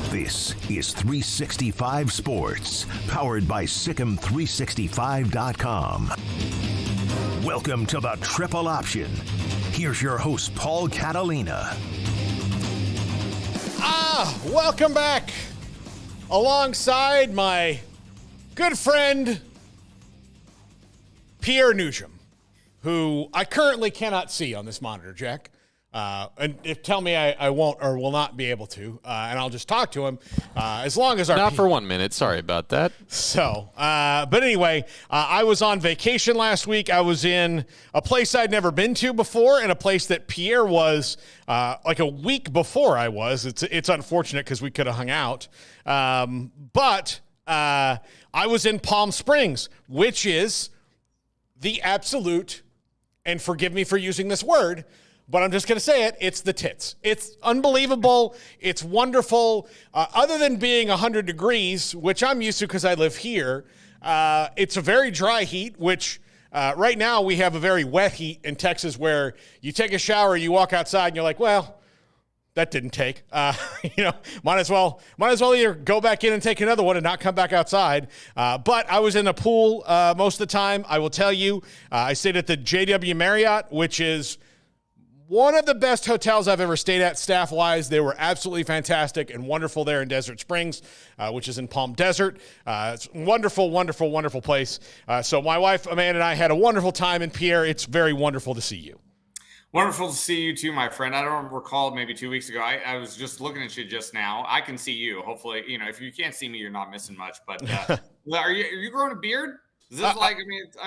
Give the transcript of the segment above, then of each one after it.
This is 365 Sports, powered by Sikkim365.com. Welcome to the Triple Option. Here's your host, Paul Catalina. Welcome back. Alongside my good friend, Pierre Nugent, who I currently cannot see on this monitor, Jack. Tell me I won't or will not be able to, and I'll just talk to him as long as our... Not for 1 minute. Sorry about that. So, but anyway, I was on vacation last week. I was in a place I'd never been to before and a place that Pierre was like a week before I was. It's unfortunate because we could have hung out. But I was in Palm Springs, which is the absolute, and forgive me for using this word, but I'm just going to say it, it's the tits. It's unbelievable. It's wonderful. Other than being 100 degrees, which I'm used to because I live here, it's a very dry heat, which right now we have a very wet heat in Texas where you take a shower, you walk outside, and you're like, well, that didn't take. Might as well either go back in and take another one and not come back outside. But I was in a pool most of the time. I will tell you, I stayed at the JW Marriott, which is one of the best hotels I've ever stayed at staff-wise. They were absolutely fantastic and wonderful there in Desert Springs, which is in Palm Desert. It's a wonderful, wonderful, wonderful place. So my wife, Amanda, and I had a wonderful time. And Pierre, it's very wonderful to see you. Wonderful to see you too, my friend. I don't recall, maybe 2 weeks ago, I was just looking at you just now. I can see you. Hopefully, if you can't see me, you're not missing much. But are you growing a beard? Is this I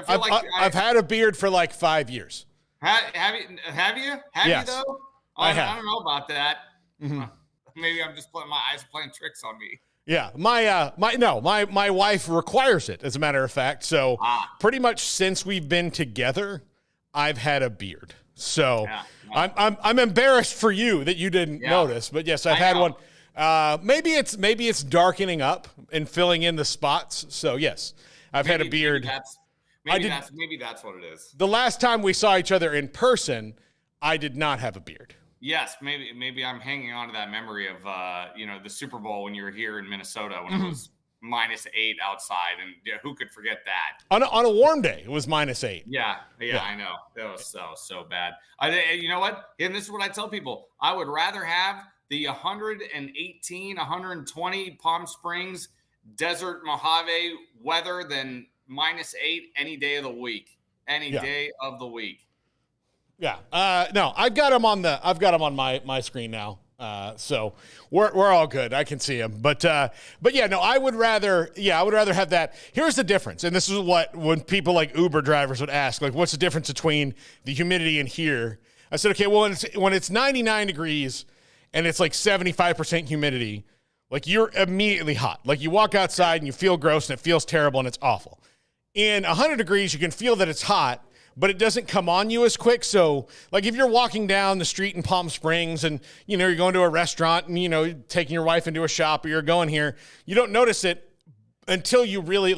feel like I've had a beard for like 5 years. Have you? Yes, you though? I have. I don't know about that. Mm-hmm. Maybe I'm just my eyes playing tricks on me. Yeah, my wife requires it, as a matter of fact. So pretty much since we've been together, I've had a beard. So I'm embarrassed for you that you didn't notice, but yes, I've had one. Maybe it's darkening up and filling in the spots. So yes, I've had a beard. Maybe that's what it is. The last time we saw each other in person, I did not have a beard. Yes, maybe I'm hanging on to that memory of the Super Bowl when you were here in Minnesota when it was -8 outside, and who could forget that? On a warm day, it was -8. Yeah, I know. It was so bad. You know what? And this is what I tell people: I would rather have the 118, 120 Palm Springs desert Mojave weather than -8 any day of the week. Day of the week. Yeah. No, I've got them on my screen now. So we're all good. I can see them. But yeah, no, I would rather have that. Here's the difference. And this is when people like Uber drivers would ask, like, what's the difference between the humidity and here? I said, okay, well, when it's 99 degrees and it's like 75% humidity, like you're immediately hot. Like you walk outside and you feel gross and it feels terrible and it's awful. In 100 degrees, you can feel that it's hot, but it doesn't come on you as quick. So, like, if you're walking down the street in Palm Springs and, you're going to a restaurant and, taking your wife into a shop or you're going here, you don't notice it until you really,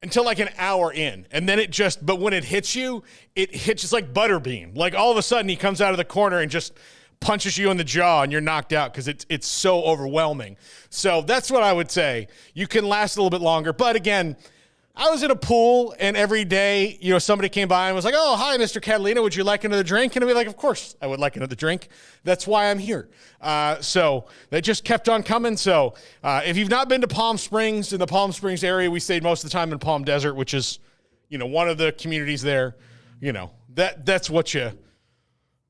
until an hour in. And then but when it hits you, it's like Butterbean. Like, all of a sudden, he comes out of the corner and just punches you in the jaw and you're knocked out because it's so overwhelming. So that's what I would say. You can last a little bit longer. But, again, I was in a pool, and every day, somebody came by and was like, oh, hi, Mr. Catalina, would you like another drink? And I'd be like, of course I would like another drink. That's why I'm here. So they just kept on coming. So if you've not been to Palm Springs, in the Palm Springs area, we stayed most of the time in Palm Desert, which is, one of the communities there. That's what you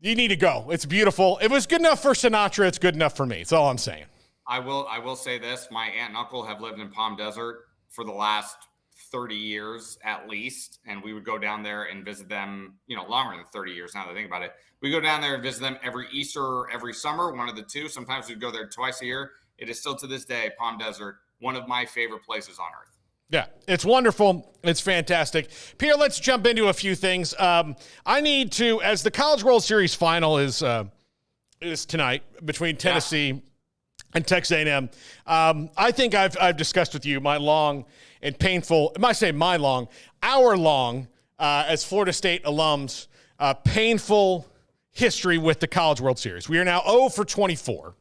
need to go. It's beautiful. It was good enough for Sinatra. It's good enough for me. That's all I'm saying. I will say this. My aunt and uncle have lived in Palm Desert for the last 30 years at least, and we would go down there and visit them, longer than 30 years now that I think about it. We go down there and visit them every Easter or every summer, one of the two. Sometimes we'd go there twice a year. It is still to this day, Palm Desert, one of my favorite places on earth. Yeah, it's wonderful. It's fantastic. Pierre, let's jump into a few things. I need to, as the College World Series final is tonight between Tennessee and Texas A&M. I think I've discussed with you my long and painful, hour-long, as Florida State alums, painful history with the College World Series. We are now 0 for 24.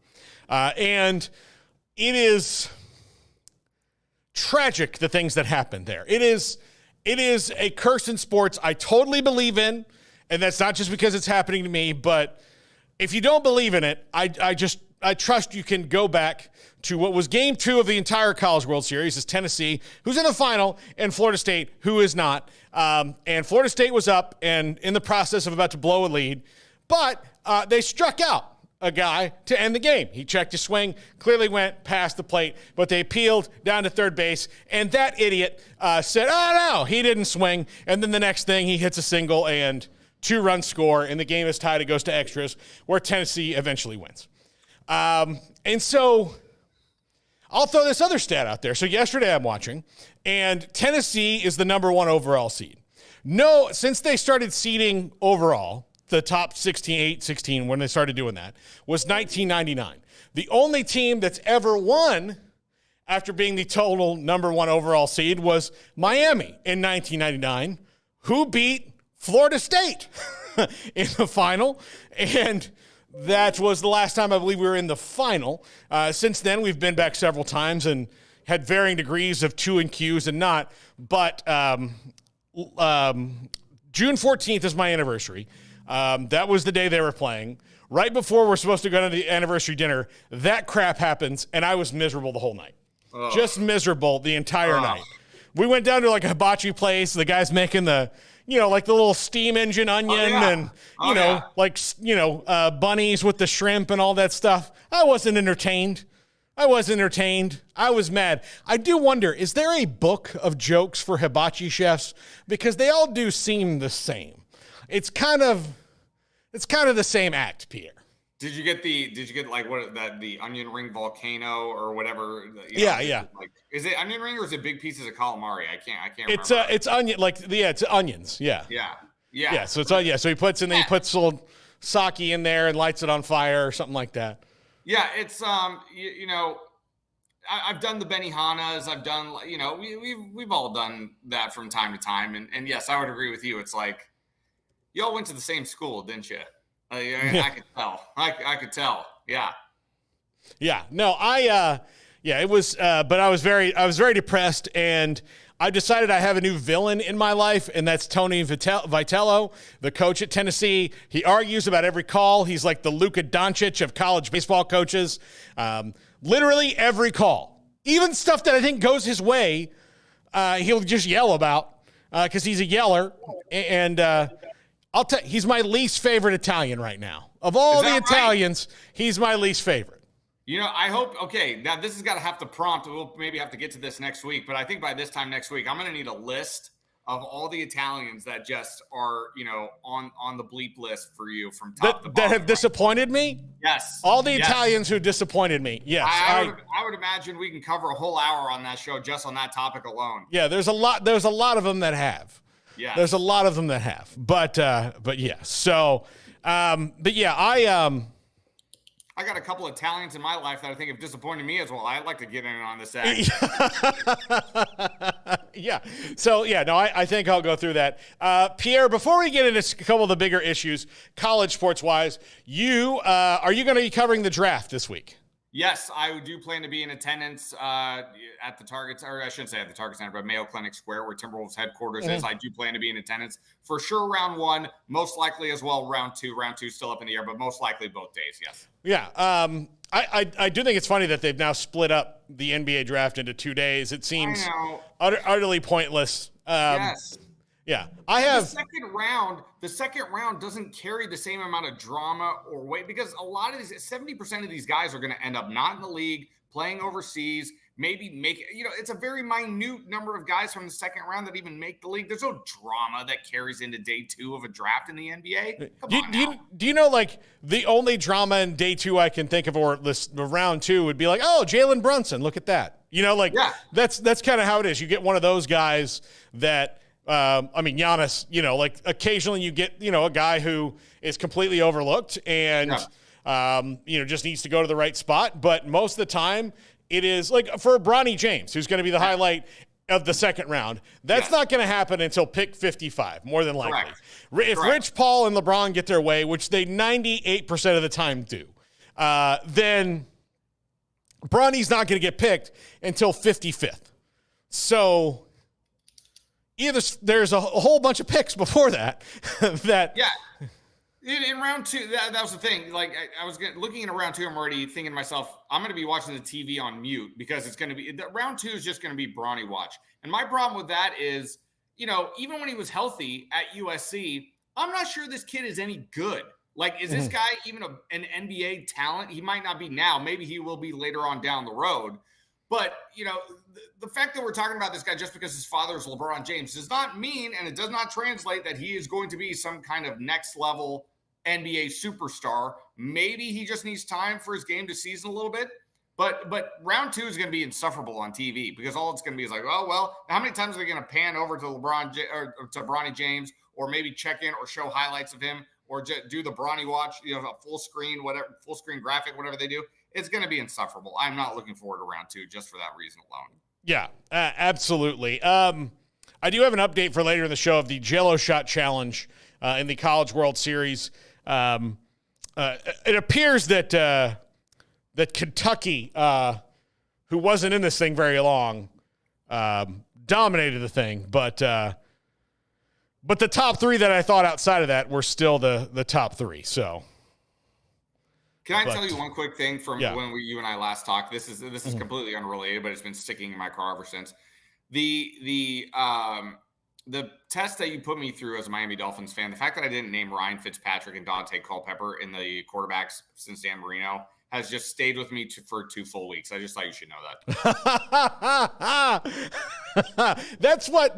And is tragic, the things that happened there. It is a curse in sports I totally believe in, and that's not just because it's happening to me, but if you don't believe in it, I trust you can go back to what was game 2 of the entire College World Series is Tennessee, who's in the final, and Florida State, who is not. And Florida State was up and in the process of about to blow a lead, but they struck out a guy to end the game. He checked his swing, clearly went past the plate, but they appealed down to third base, and that idiot said, oh, no, he didn't swing. And then the next thing, he hits a single and 2-run score, and the game is tied. It goes to extras, where Tennessee eventually wins. And so I'll throw this other stat out there. So yesterday I'm watching, and Tennessee is the number 1 overall seed. No, since they started seeding overall, the top 16, when they started doing that, was 1999. The only team that's ever won after being the total number 1 overall seed was Miami in 1999, who beat Florida State in the final. And that was the last time I believe we were in the final. Since then, we've been back several times and had varying degrees of 2 and Qs and not. But June 14th is my anniversary. That was the day they were playing. Right before we're supposed to go to the anniversary dinner, that crap happens, and I was miserable the whole night. Ugh. Just miserable the entire night. We went down to like a hibachi place. The guy's making the, like the little steam engine onion and, bunnies with the shrimp and all that stuff. I wasn't entertained. I was mad. I do wonder, is there a book of jokes for hibachi chefs? Because they all do seem the same. It's kind of the same act, Pierre. Did you get the onion ring volcano or whatever? Yeah. Like, is it onion ring or is it big pieces of calamari? I can't remember. It's onion, it's onions. Yeah. Yeah. So it's So he puts a little sake in there and lights it on fire or something like that. Yeah, it's I've done the Benihanas. I've done we've all done that from time to time, and yes, I would agree with you. It's like y'all went to the same school, didn't you? I could tell. I could tell. Yeah. Yeah. No, it was, but I was very depressed, and I decided I have a new villain in my life, and that's Tony Vitello, the coach at Tennessee. He argues about every call. He's like the Luka Doncic of college baseball coaches. Literally every call, even stuff that I think goes his way, he'll just yell about because he's a yeller, and I'll tell you, he's my least favorite Italian right now. Of all the Italians, he's my least favorite. I hope, okay, now this has got to have to prompt. We'll maybe have to get to this next week, but I think by this time next week, I'm going to need a list of all the Italians that just are, on the bleep list for you from top to bottom. That have disappointed me? Yes. All the Italians who disappointed me. Yes. I would imagine we can cover a whole hour on that show just on that topic alone. Yeah, there's a lot of them that have. Yeah. There's a lot of them that have. But yeah. So, I got a couple of Italians in my life that I think have disappointed me as well. I'd like to get in on this act. Yeah. So, I think I'll go through that. Pierre, before we get into a couple of the bigger issues, college sports-wise, are you going to be covering the draft this week? Yes, I do plan to be in attendance at the Target, or I shouldn't say at the Target Center, but Mayo Clinic Square, where Timberwolves headquarters is. I do plan to be in attendance for sure round 1, most likely as well round 2. Round 2 still up in the air, but most likely both days, yes. Yeah, I do think it's funny that they've now split up the NBA draft into 2 days. It seems utterly pointless. Yes. Yeah, the second round doesn't carry the same amount of drama or weight because a lot of these, 70% of these guys are going to end up not in the league, playing overseas, maybe it's a very minute number of guys from the second round that even make the league. There's no drama that carries into day 2 of a draft in the NBA. Do you know, like, the only drama in day 2 I can think of, or the round 2 would be like, oh, Jalen Brunson, look at that. That's kind of how it is. You get one of those guys that, Giannis, occasionally you get, a guy who is completely overlooked and, just needs to go to the right spot. But most of the time it is like for Bronny James, who's going to be the highlight of the second round. That's not going to happen until pick 55, more than likely. If Rich Paul and LeBron get their way, which they 98% of the time do, then Bronny's not going to get picked until 55th. So either there's a whole bunch of picks before that. Yeah. In round two, that was the thing. Like I was looking at round two, I'm already thinking to myself, I'm going to be watching the TV on mute because it's going to be round two is just going to be Bronny watch. And my problem with that is, even when he was healthy at USC, I'm not sure this kid is any good. Like, is this guy even an NBA talent? He might not be now. Maybe he will be later on down the road. But, the fact that we're talking about this guy just because his father is LeBron James does not mean, and it does not translate that he is going to be some kind of next level NBA superstar. Maybe he just needs time for his game to season a little bit. But round two is going to be insufferable on TV because all it's going to be is like, oh, well, how many times are they going to pan over to or to Bronny James or maybe check in or show highlights of him or do the Bronny watch, a full screen, whatever, full screen graphic, whatever they do. It's going to be insufferable. I'm not looking forward to round two just for that reason alone. Yeah, absolutely. I do have an update for later in the show of the Jell-O Shot Challenge in the College World Series. It appears that Kentucky, who wasn't in this thing very long, dominated the thing, but the top three that I thought outside of that were still the top three. So, can I tell you one quick thing from when you and I last talked? This is completely unrelated, but it's been sticking in my car ever since. The test that you put me through as a Miami Dolphins fan, the fact that I didn't name Ryan Fitzpatrick and Dante Culpepper in the quarterbacks since Dan Marino has just stayed with me for 2 full weeks. I just thought you should know that. That's what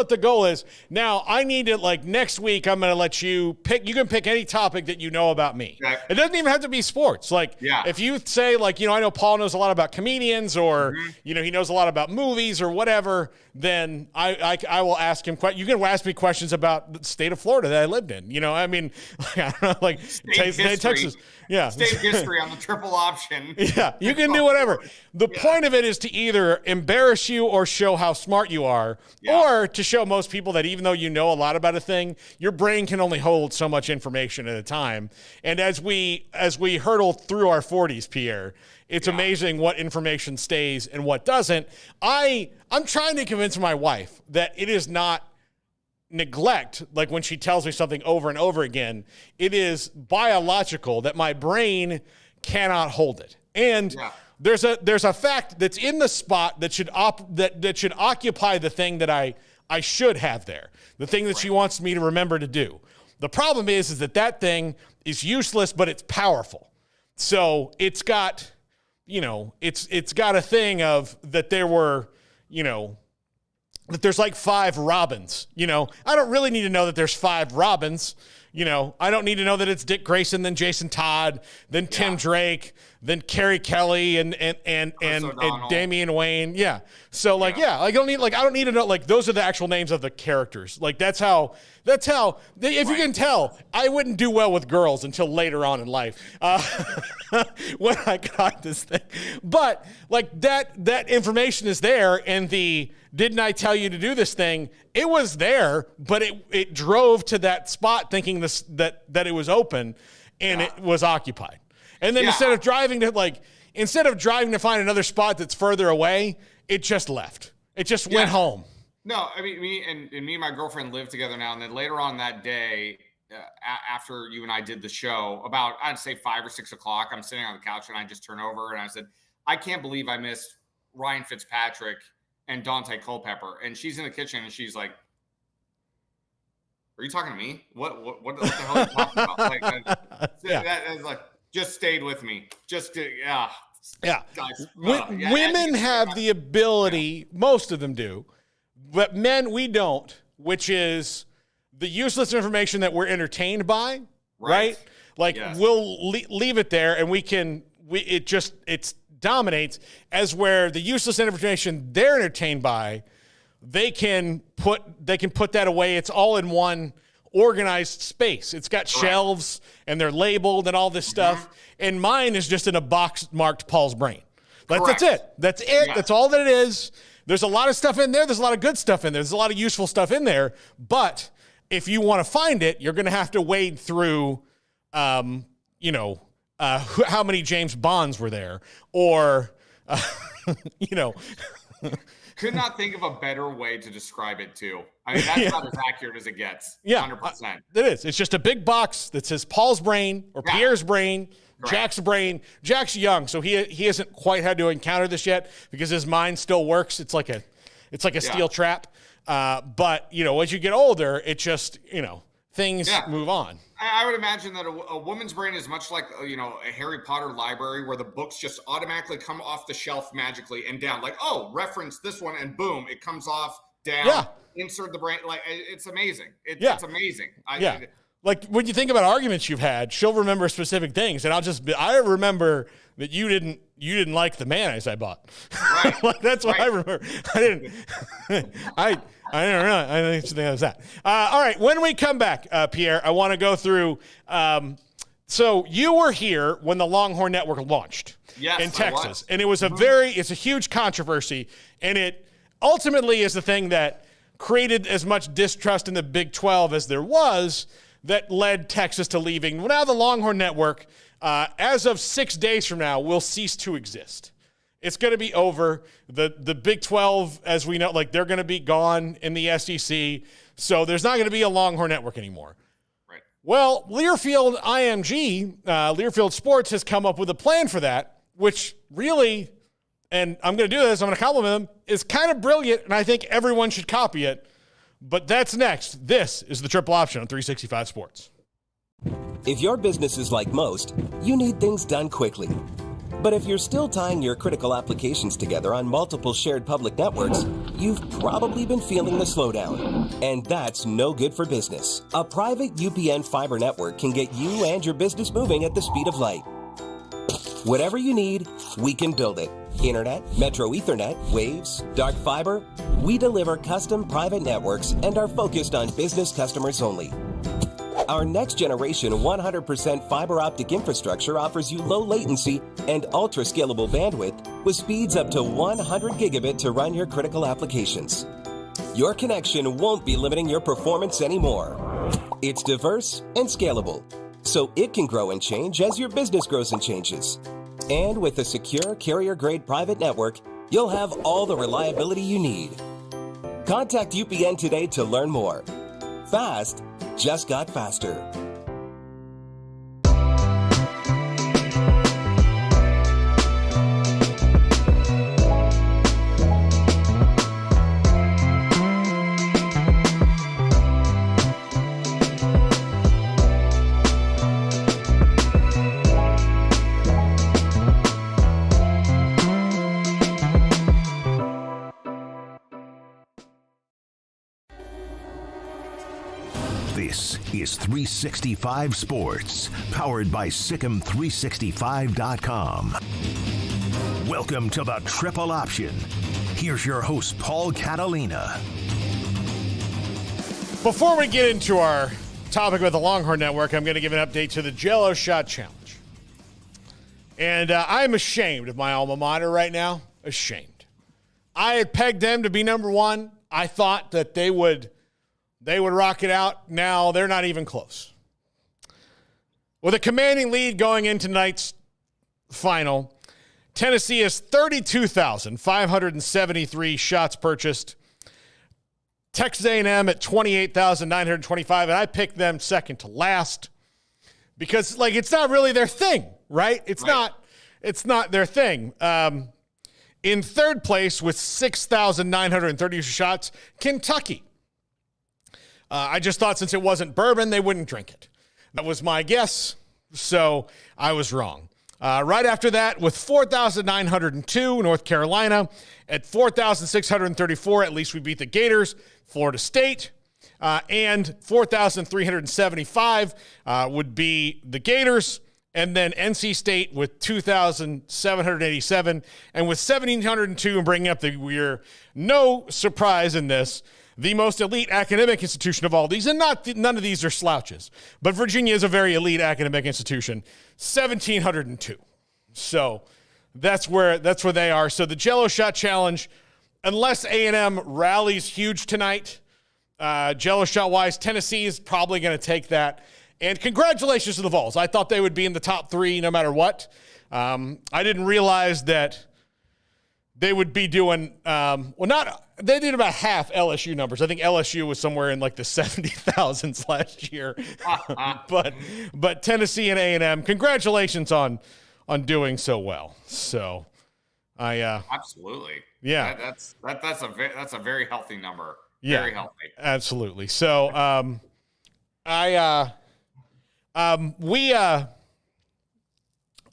the goal is. Now, I need to, next week, I'm going to let you pick. You can pick any topic that you know about me. Okay. It doesn't even have to be sports. If you say, I know Paul knows a lot about comedians or, he knows a lot about movies or whatever, then I will ask him. You can ask me questions about the state of Florida that I lived in. I don't know, state Texas. Yeah. State history on the triple option. Yeah, you can do whatever. The point of it is to either embarrass you or show how smart you are, or to show most people that even though you know a lot about a thing, your brain can only hold so much information at a time. And as we hurtle through our 40s, Pierre, it's amazing what information stays and what doesn't. I'm trying to convince my wife that it is not neglect, like when she tells me something over and over again. It is biological that my brain cannot hold it. And there's a fact that's in the spot that should occupy the thing that I should have there, the thing that she wants me to remember to do. The problem is that thing is useless, but it's powerful. So it's got, it's got a thing of that there were, that there's 5 Robins. I don't really need to know that there's 5 Robins. I don't need to know that it's Dick Grayson, then Jason Todd, then Tim Drake, then Kerry Kelly and Damian Wayne. Yeah. So I don't need to know, those are the actual names of the characters. That's how if you can tell, I wouldn't do well with girls until later on in life when I got this thing. But that information is there, and didn't I tell you to do this thing? It was there, but it drove to that spot thinking that it was open, and it was occupied. And then instead of driving to find another spot that's further away, it just left. It just went home. No, I mean, me and my girlfriend live together now. And then later on that day, after you and I did the show, about, I'd say 5 or 6 o'clock, I'm sitting on the couch and I just turn over and I said, I can't believe I missed Ryan Fitzpatrick and Dante Culpepper. And she's in the kitchen and she's like, are you talking to me? What the hell are you talking about? That just stayed with me. Guys, women have the ability, most of them do, but men, we don't, which is the useless information that we're entertained by, right? We'll leave it there and it dominates, as where the useless information they're entertained by, they can put that away. It's all in one organized space. It's got shelves and they're labeled and all this stuff. And mine is just in a box marked Paul's brain. That's it. Yeah. That's all that it is. There's a lot of stuff in there. There's a lot of good stuff in there. There's a lot of useful stuff in there. But if you want to find it, you're going to have to wade through, how many James Bonds were there, or You know. Could not think of a better way to describe it, too. I mean, that's not as accurate as it gets. Yeah, 100%. It is. It's just a big box that says Paul's brain or Pierre's brain, Correct. Jack's brain. Jack's young, so he hasn't quite had to encounter this yet because his mind still works. It's like a steel trap. But, you know, as you get older, it just, you know, things move on. I would imagine that a woman's brain is much like, you know, a Harry Potter library where the books just automatically come off the shelf magically and down. Like, oh, reference this one, and boom, it comes off, down, insert the brain. Like, it's amazing. It's amazing. Like, when you think about arguments you've had, she'll remember specific things, and I remember that you didn't like the mayonnaise I bought. Right. Like, that's what I remember. I didn't. I don't know. I think it was that. All right. When we come back, Pierre, I want to go through. So you were here when the Longhorn Network launched in Texas, and it was it's a huge controversy, and it ultimately is the thing that created as much distrust in the Big 12 as there was that led Texas to leaving. Well, now the Longhorn Network, as of 6 days from now, will cease to exist. It's going to be over. The Big 12, as we know, like, they're going to be gone in the SEC. So there's not going to be a Longhorn Network anymore. Right. Well, Learfield IMG, Learfield Sports, has come up with a plan for that, which really, and I'm going to do this, I'm going to compliment them, is kind of brilliant, and I think everyone should copy it. But that's next. This is the Triple Option on 365 Sports. If your business is like most, you need things done quickly. But if you're still tying your critical applications together on multiple shared public networks, you've probably been feeling the slowdown. And that's no good for business. A private UPN fiber network can get you and your business moving at the speed of light. Whatever you need, we can build it. Internet, Metro Ethernet, Waves, dark fiber. We deliver custom private networks and are focused on business customers only. Our next generation 100% fiber optic infrastructure offers you low latency and ultra scalable bandwidth with speeds up to 100 gigabit to run your critical applications. Your connection won't be limiting your performance anymore. It's diverse and scalable, so it can grow and change as your business grows and changes. And with a secure carrier-grade private network, you'll have all the reliability you need. Contact UPN today to learn more. Fast just got faster. This is 365 Sports, powered by Sikkim365.com. Welcome to the Triple Option. Here's your host, Paul Catalina. Before we get into our topic about the Longhorn Network, I'm going to give an update to the Jell-O Shot Challenge. And I'm ashamed of my alma mater right now. Ashamed. I had pegged them to be number one. I thought that they would rock it out. Now they're not even close. With a commanding lead going into tonight's final, Tennessee has 32,573 shots purchased. Texas A&M at 28,925, and I picked them second to last because, like, it's not really their thing, right? It's not their thing. In third place with 6,930 shots, Kentucky. I just thought since it wasn't bourbon, they wouldn't drink it. That was my guess, so I was wrong. Right after that, with 4,902, North Carolina. At 4,634, at least we beat the Gators. Florida State. And 4,375 would be the Gators. And then NC State with 2,787. And with 1,702 and bringing up the year, no surprise in this, the most elite academic institution of all these, and none of these are slouches, but Virginia is a very elite academic institution, 1,702. So that's where they are. So the Jell-O Shot Challenge, unless A&M rallies huge tonight, Jell-O Shot-wise, Tennessee is probably going to take that. And congratulations to the Vols. I thought they would be in the top three no matter what. I didn't realize that they would be doing, they did about half LSU numbers. I think LSU was somewhere in like the 70,000s last year. but Tennessee and A&M, congratulations on doing so well. So absolutely. Yeah. That's a very healthy number. Yeah, very healthy. Absolutely. So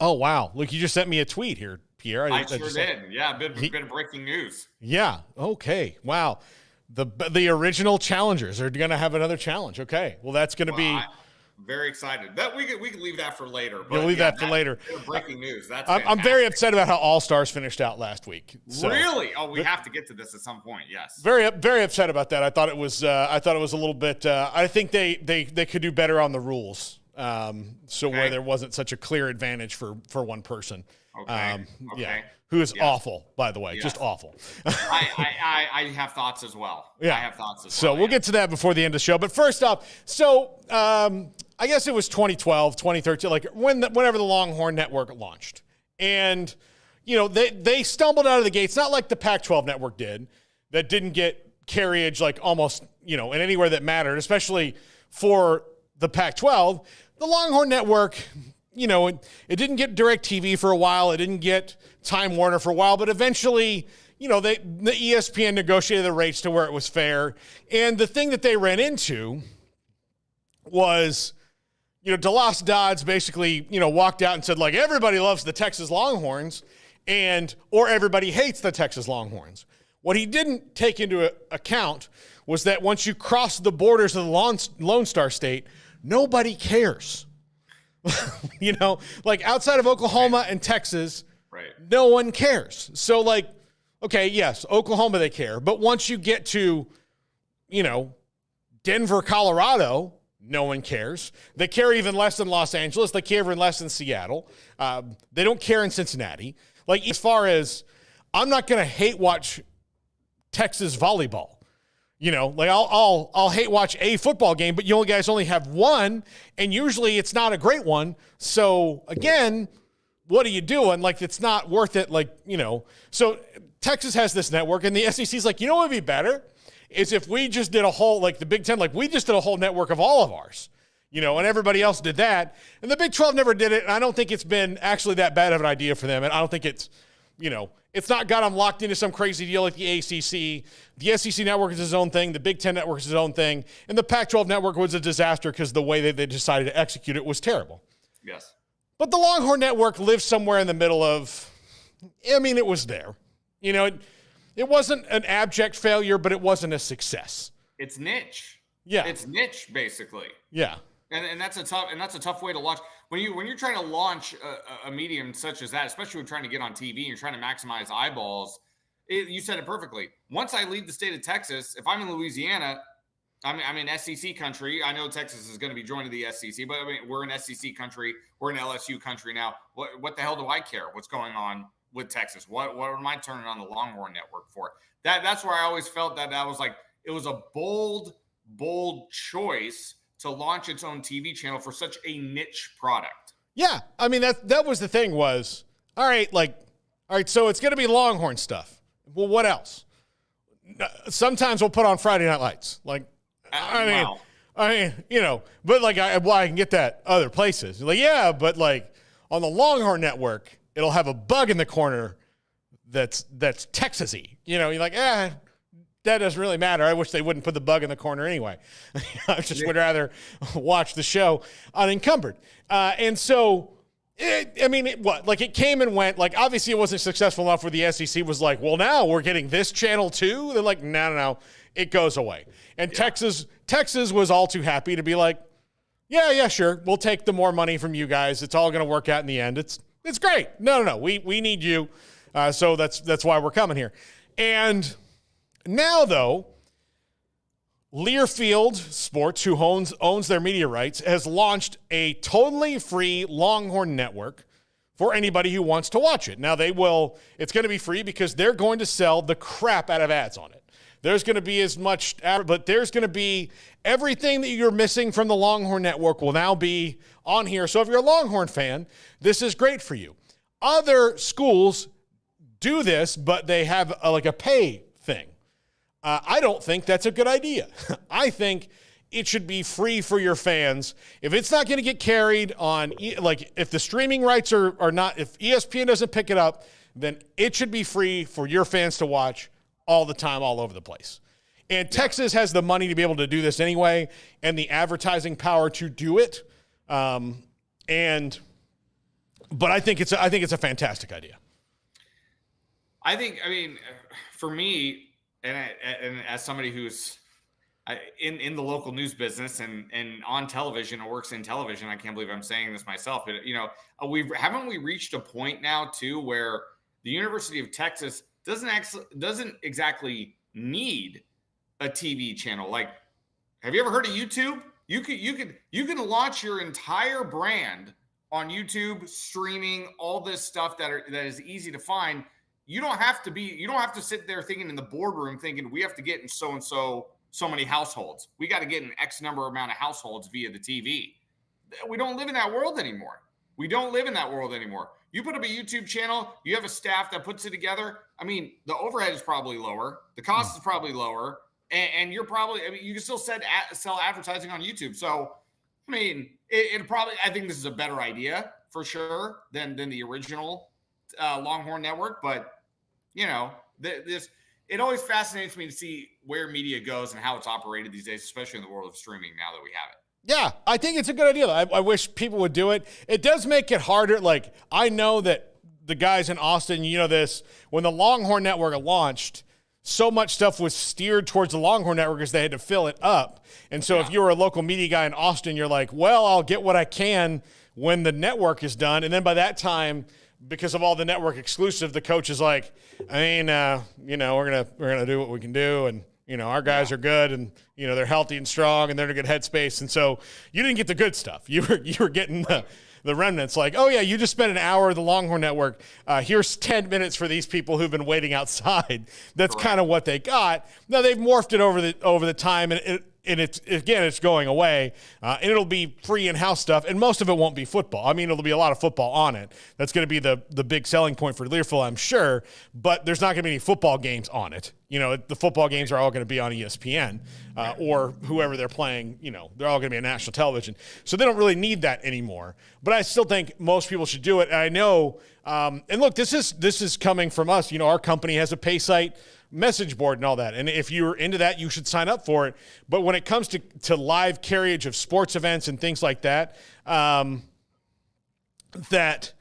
oh wow, look, you just sent me a tweet here, Pierre. I sure did. Yeah, been breaking news. Yeah. Okay. Wow. The original challengers are going to have another challenge. Okay. Well, that's going to be. I'm very excited. That we can leave that for later. You'll leave that for later. Breaking news. That's. I'm very upset about how All Stars finished out last week. So, really? Oh, we have to get to this at some point. Yes. Very upset about that. I thought it was a little bit. I think they could do better on the rules. Where there wasn't such a clear advantage for one person. Okay. Yeah. Who is awful, by the way, just awful. I have thoughts as well. Yeah. I have thoughts as well. So we'll get to that before the end of the show. But first off, I guess it was 2012, 2013, like whenever the Longhorn Network launched. And, they stumbled out of the gates, not like the Pac-12 network did, that didn't get carriage like almost, in anywhere that mattered, especially for the Pac-12. The Longhorn Network, it didn't get DirecTV for a while. It didn't get Time Warner for a while, but eventually, the ESPN negotiated the rates to where it was fair. And the thing that they ran into was, DeLoss Dodds basically, walked out and said, like, everybody loves the Texas Longhorns or everybody hates the Texas Longhorns. What he didn't take into account was that once you cross the borders of the Lone Star State, nobody cares. Like outside of Oklahoma and Texas, right, no one cares. So like, okay, yes, Oklahoma, they care. But once you get to, Denver, Colorado, no one cares. They care even less than Los Angeles. They care even less than Seattle. They don't care in Cincinnati. Like as far as, I'm not going to hate watch Texas volleyball. Like I'll hate watch a football game, but you guys only have one, and usually it's not a great one. So again, what are you doing? Like it's not worth it. Like, so Texas has this network, and the SEC's like, what would be better is if we just did a whole, like the Big Ten, like we just did a whole network of all of ours, and everybody else did that. And the Big 12 never did it. And I don't think it's been actually that bad of an idea for them. And I don't think it's, it's not got them locked into some crazy deal like the ACC. The SEC network is its own thing. The Big Ten network is its own thing. And the Pac-12 network was a disaster because the way that they decided to execute it was terrible. Yes. But the Longhorn Network lives somewhere in the middle of, it was there. It wasn't an abject failure, but it wasn't a success. It's niche. Yeah. It's niche, basically. Yeah. And that's a tough way to launch. When you're trying to launch a medium such as that, especially when trying to get on TV and you're trying to maximize eyeballs, you said it perfectly. Once I leave the state of Texas, if I'm in Louisiana, I'm in SEC country. I know Texas is going to be joining the SEC, but we're in SEC country. We're in LSU country now. What the hell do I care? What's going on with Texas? What am I turning on the Longhorn Network for? That's where I always felt that was like it was a bold choice to launch its own TV channel for such a niche product. Yeah. That was the thing was, all right, so it's going to be Longhorn stuff. Well, what else? Sometimes we'll put on Friday Night Lights. Like, wow. But like, I can get that other places. Like, yeah, but like on the Longhorn Network, it'll have a bug in the corner that's Texas-y. You're like, that doesn't really matter. I wish they wouldn't put the bug in the corner anyway. I just would rather watch the show unencumbered. And so, it came and went. Like, obviously, it wasn't successful enough where the SEC was like, well, now we're getting this channel too. They're like, no, it goes away. And Texas was all too happy to be like, yeah, sure. We'll take the more money from you guys. It's all going to work out in the end. It's great. No. We need you. So that's why we're coming here. And now, though, Learfield Sports, who owns their media rights, has launched a totally free Longhorn Network for anybody who wants to watch it. Now, it's going to be free because they're going to sell the crap out of ads on it. There's going to be but there's going to be everything that you're missing from the Longhorn Network will now be on here. So if you're a Longhorn fan, this is great for you. Other schools do this, but they have like a pay thing. I don't think that's a good idea. I think it should be free for your fans. If it's not going to get carried on, like if the streaming rights are not, if ESPN doesn't pick it up, then it should be free for your fans to watch all the time, all over the place. And Texas has the money to be able to do this anyway, and the advertising power to do it. But I think it's a fantastic idea. I mean, for me, and as somebody who's in the local news business and on television or works in television, I can't believe I'm saying this myself, but haven't we reached a point now too where the University of Texas doesn't exactly need a TV channel? Like, have you ever heard of YouTube? You can launch your entire brand on YouTube, streaming all this stuff that is easy to find. You don't have to sit there thinking in the boardroom thinking we have to get in so many households. We got to get an X number amount of households via the TV. We don't live in that world anymore. You put up a YouTube channel, you have a staff that puts it together. I mean, the overhead is probably lower. The cost is probably lower. And you're probably, you can still sell advertising on YouTube. So, I mean, I think this is a better idea for sure than the original Longhorn Network. But, it always fascinates me to see where media goes and how it's operated these days, especially in the world of streaming now that we have it. Yeah, I think it's a good idea. I wish people would do it. It does make it harder. Like, I know that the guys in Austin, this, when the Longhorn Network launched, so much stuff was steered towards the Longhorn Network because they had to fill it up. And so if you were a local media guy in Austin, you're like, well, I'll get what I can when the network is done. And then by that time, because of all the network exclusive, the coach is like, we're gonna do what we can do, and our guys are good, and they're healthy and strong, and they're in a good headspace. And so you didn't get the good stuff. You were getting the remnants. Like, oh yeah, you just spent an hour at the Longhorn Network. Here's 10 minutes for these people who've been waiting outside. That's kind of what they got. Now they've morphed it over the time, and it's going away, and it'll be free in-house stuff, and most of it won't be football. I mean, it'll be a lot of football on it. That's going to be the big selling point for Learfield, I'm sure, but there's not going to be any football games on it. The football games are all going to be on ESPN or whoever they're playing. They're all going to be on national television, so they don't really need that anymore. But I still think most people should do it, and I know. And look, this is coming from us. Our company has a pay site message board and all that. And if you're into that, you should sign up for it. But when it comes to live carriage of sports events and things like that, that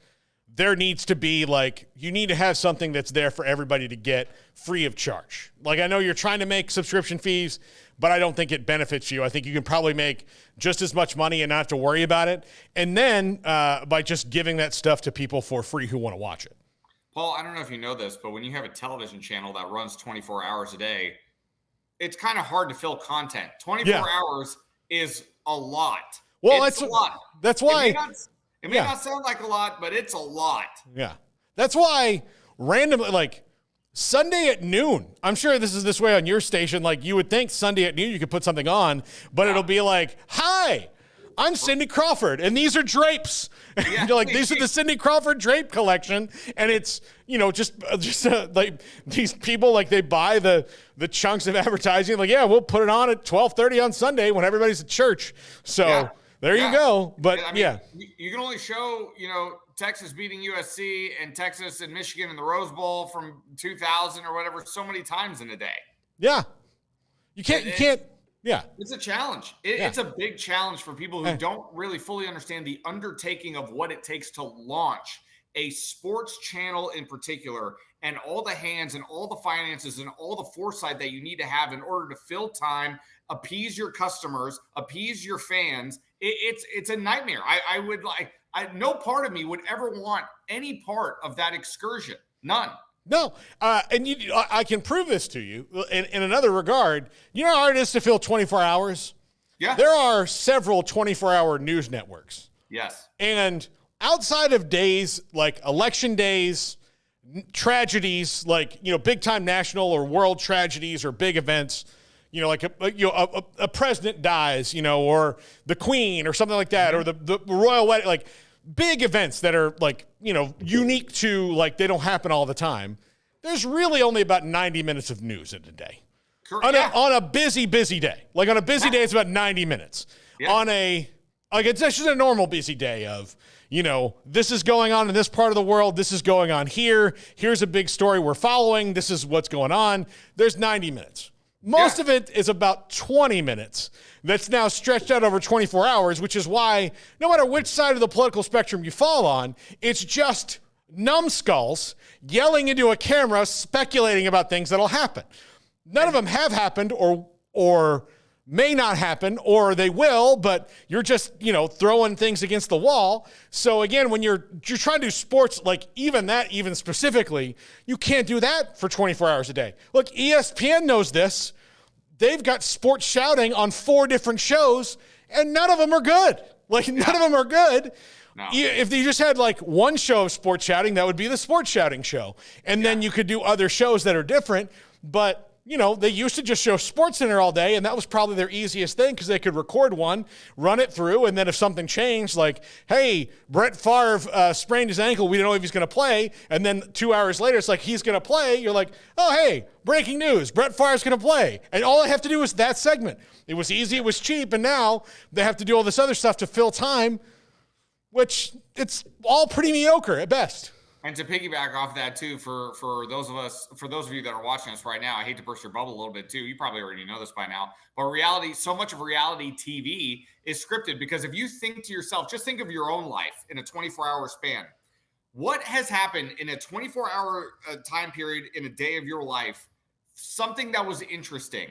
there needs to be you need to have something that's there for everybody to get free of charge. Like, I know you're trying to make subscription fees, but I don't think it benefits you. I think you can probably make just as much money and not have to worry about it. And then by just giving that stuff to people for free who want to watch it. Paul, I don't know if you know this, but when you have a television channel that runs 24 hours a day, it's kind of hard to fill content. 24 hours is a lot. Well, it's a lot. That's why. It may not sound like a lot, but it's a lot. Yeah. That's why randomly, Sunday at noon, I'm sure this way on your station, you would think Sunday at noon you could put something on, but it'll be like, hi, I'm Cindy Crawford, and these are drapes. Yeah. These are the Cindy Crawford drape collection, and it's just these people they buy the chunks of advertising. We'll put it on at 12:30 on Sunday when everybody's at church. So there you go. But you can only show Texas beating USC and Texas and Michigan in the Rose Bowl from 2000 or whatever so many times in a day. Yeah, you can't. Yeah. It's a challenge. It's a big challenge for people who don't really fully understand the undertaking of what it takes to launch a sports channel in particular, and all the hands and all the finances and all the foresight that you need to have in order to fill time, appease your customers, appease your fans. It's a nightmare. No part of me would ever want any part of that excursion. None. No, and I can prove this to you in another regard. How hard it is to fill 24 hours? Yeah. There are several 24-hour news networks. Yes. And outside of days like election days, tragedies, big-time national or world tragedies or big events, a president dies, or the queen or something like that, or the royal wedding, big events that are unique to they don't happen all the time. there's really only about 90 minutes of news in a day. Correct. On a busy day. Like on a busy day, it's about 90 minutes. Yeah. It's just a normal busy day of, this is going on in this part of the world. This is going on here. Here's a big story we're following. This is what's going on. There's 90 minutes. Most of it is about 20 minutes that's now stretched out over 24 hours, which is why no matter which side of the political spectrum you fall on, it's just numbskulls yelling into a camera, speculating about things that'll happen. None of them have happened or may not happen, or they will, but you're just, throwing things against the wall. So again, when you're trying to do sports, like even specifically, you can't do that for 24 hours a day. Look, ESPN knows this. They've got sports shouting on 4 different shows, and none of them are good. None of them are good. No. If you just had one show of sports shouting, that would be the sports shouting show. And then you could do other shows that are different, but they used to just show SportsCenter all day, and that was probably their easiest thing because they could record one, run it through, and then if something changed, like, hey, Brett Favre sprained his ankle, we don't know if he's going to play, and then 2 hours later, it's like, he's going to play, you're like, oh, hey, breaking news, Brett Favre's going to play. And all I have to do is that segment. It was easy, it was cheap, and now they have to do all this other stuff to fill time, which it's all pretty mediocre at best. And to piggyback off that too, for those of you that are watching us right now, I hate to burst your bubble a little bit too. You probably already know this by now, but so much of reality TV is scripted because if you think to yourself, just think of your own life in a 24-hour span. What has happened in a 24-hour time period in a day of your life? Something that was interesting.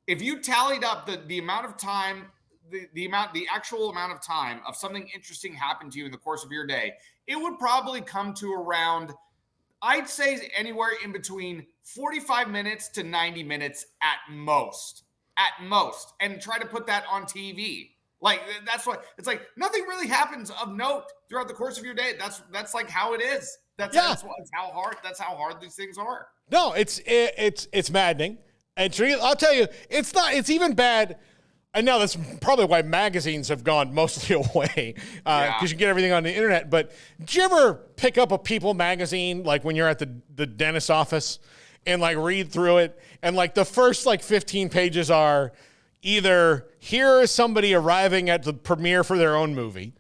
If you tallied up the amount of time, the actual amount of time of something interesting happened to you in the course of your day, it would probably come to around, I'd say anywhere in between 45 minutes to 90 minutes at most, and try to put that on TV. That's what it's like. Nothing really happens of note throughout the course of your day. That's like how it is. That's how hard these things are. No, it's maddening. And I'll tell you, it's even bad. I know that's probably why magazines have gone mostly away because you get everything on the internet. But did you ever pick up a People magazine when you're at the dentist's office and read through it? And the first 15 pages are either here is somebody arriving at the premiere for their own movie,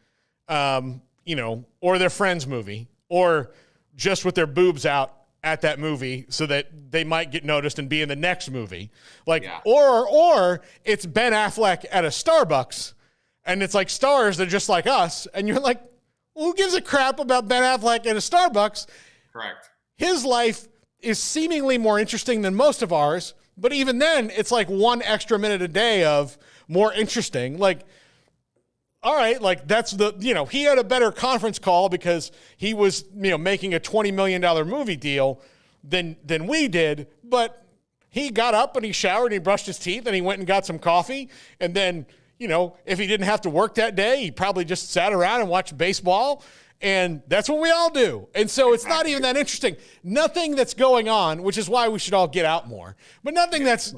or their friend's movie, or just with their boobs out at that movie so that they might get noticed and be in the next movie. Or it's Ben Affleck at a Starbucks and it's stars that are just like us. And you're like, who gives a crap about Ben Affleck at a Starbucks? Correct. His life is seemingly more interesting than most of ours. But even then it's 1 extra minute a day of more interesting. All right, that's he had a better conference call because he was, making a $20 million movie deal than we did. But he got up and he showered and he brushed his teeth and he went and got some coffee. And then, if he didn't have to work that day, he probably just sat around and watched baseball. And that's what we all do. And so it's not even that interesting. Nothing that's going on, which is why we should all get out more. But nothing that's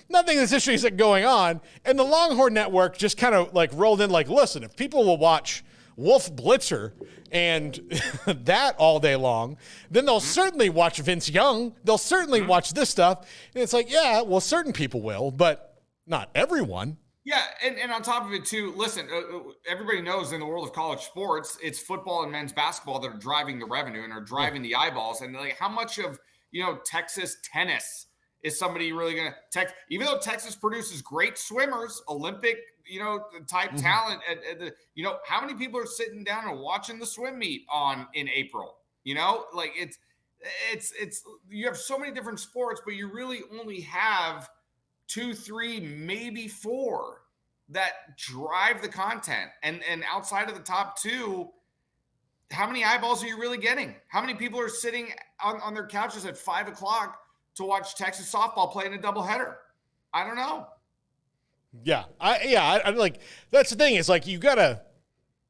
interesting is going on. And the Longhorn Network just kind of rolled in listen, if people will watch Wolf Blitzer and that all day long, then they'll certainly watch Vince Young. They'll certainly watch this stuff. And it's certain people will, but not everyone. Yeah, and on top of it, too, listen, everybody knows in the world of college sports, it's football and men's basketball that are driving the revenue and are driving the eyeballs. And how much of, Texas tennis is somebody really going to – even though Texas produces great swimmers, Olympic, type talent, how many people are sitting down and watching the swim meet in April? It's you have so many different sports, but you really only have – 2, 3, maybe 4 that drive the content. And outside of the top 2, how many eyeballs are you really getting? How many people are sitting on their couches at 5 o'clock to watch Texas softball play in a doubleheader? I don't know. Yeah. I that's the thing is you've got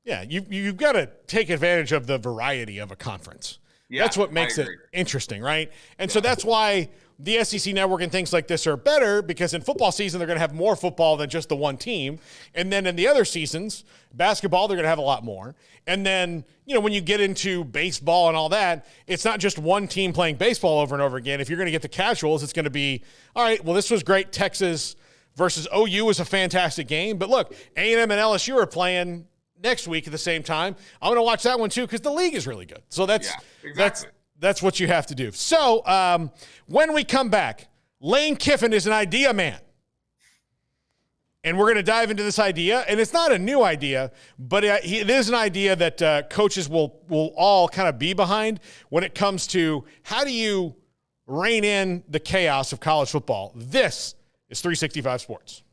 to take advantage of the variety of a conference. Yeah, that's what makes it interesting. Right. And so that's why the SEC network and things like this are better because in football season, they're going to have more football than just the one team. And then in the other seasons, basketball, they're going to have a lot more. And then, when you get into baseball and all that, it's not just one team playing baseball over and over again. If you're going to get the casuals, it's going to be, all right, well, this was great. Texas versus OU was a fantastic game. But look, A&M and LSU are playing next week at the same time. I'm going to watch that one too because the league is really good. So that's what you have to do. So when we come back, Lane Kiffin is an idea man. And we're going to dive into this idea. And it's not a new idea, but it is an idea that coaches will all kind of be behind when it comes to how do you rein in the chaos of college football. This is 365 Sports.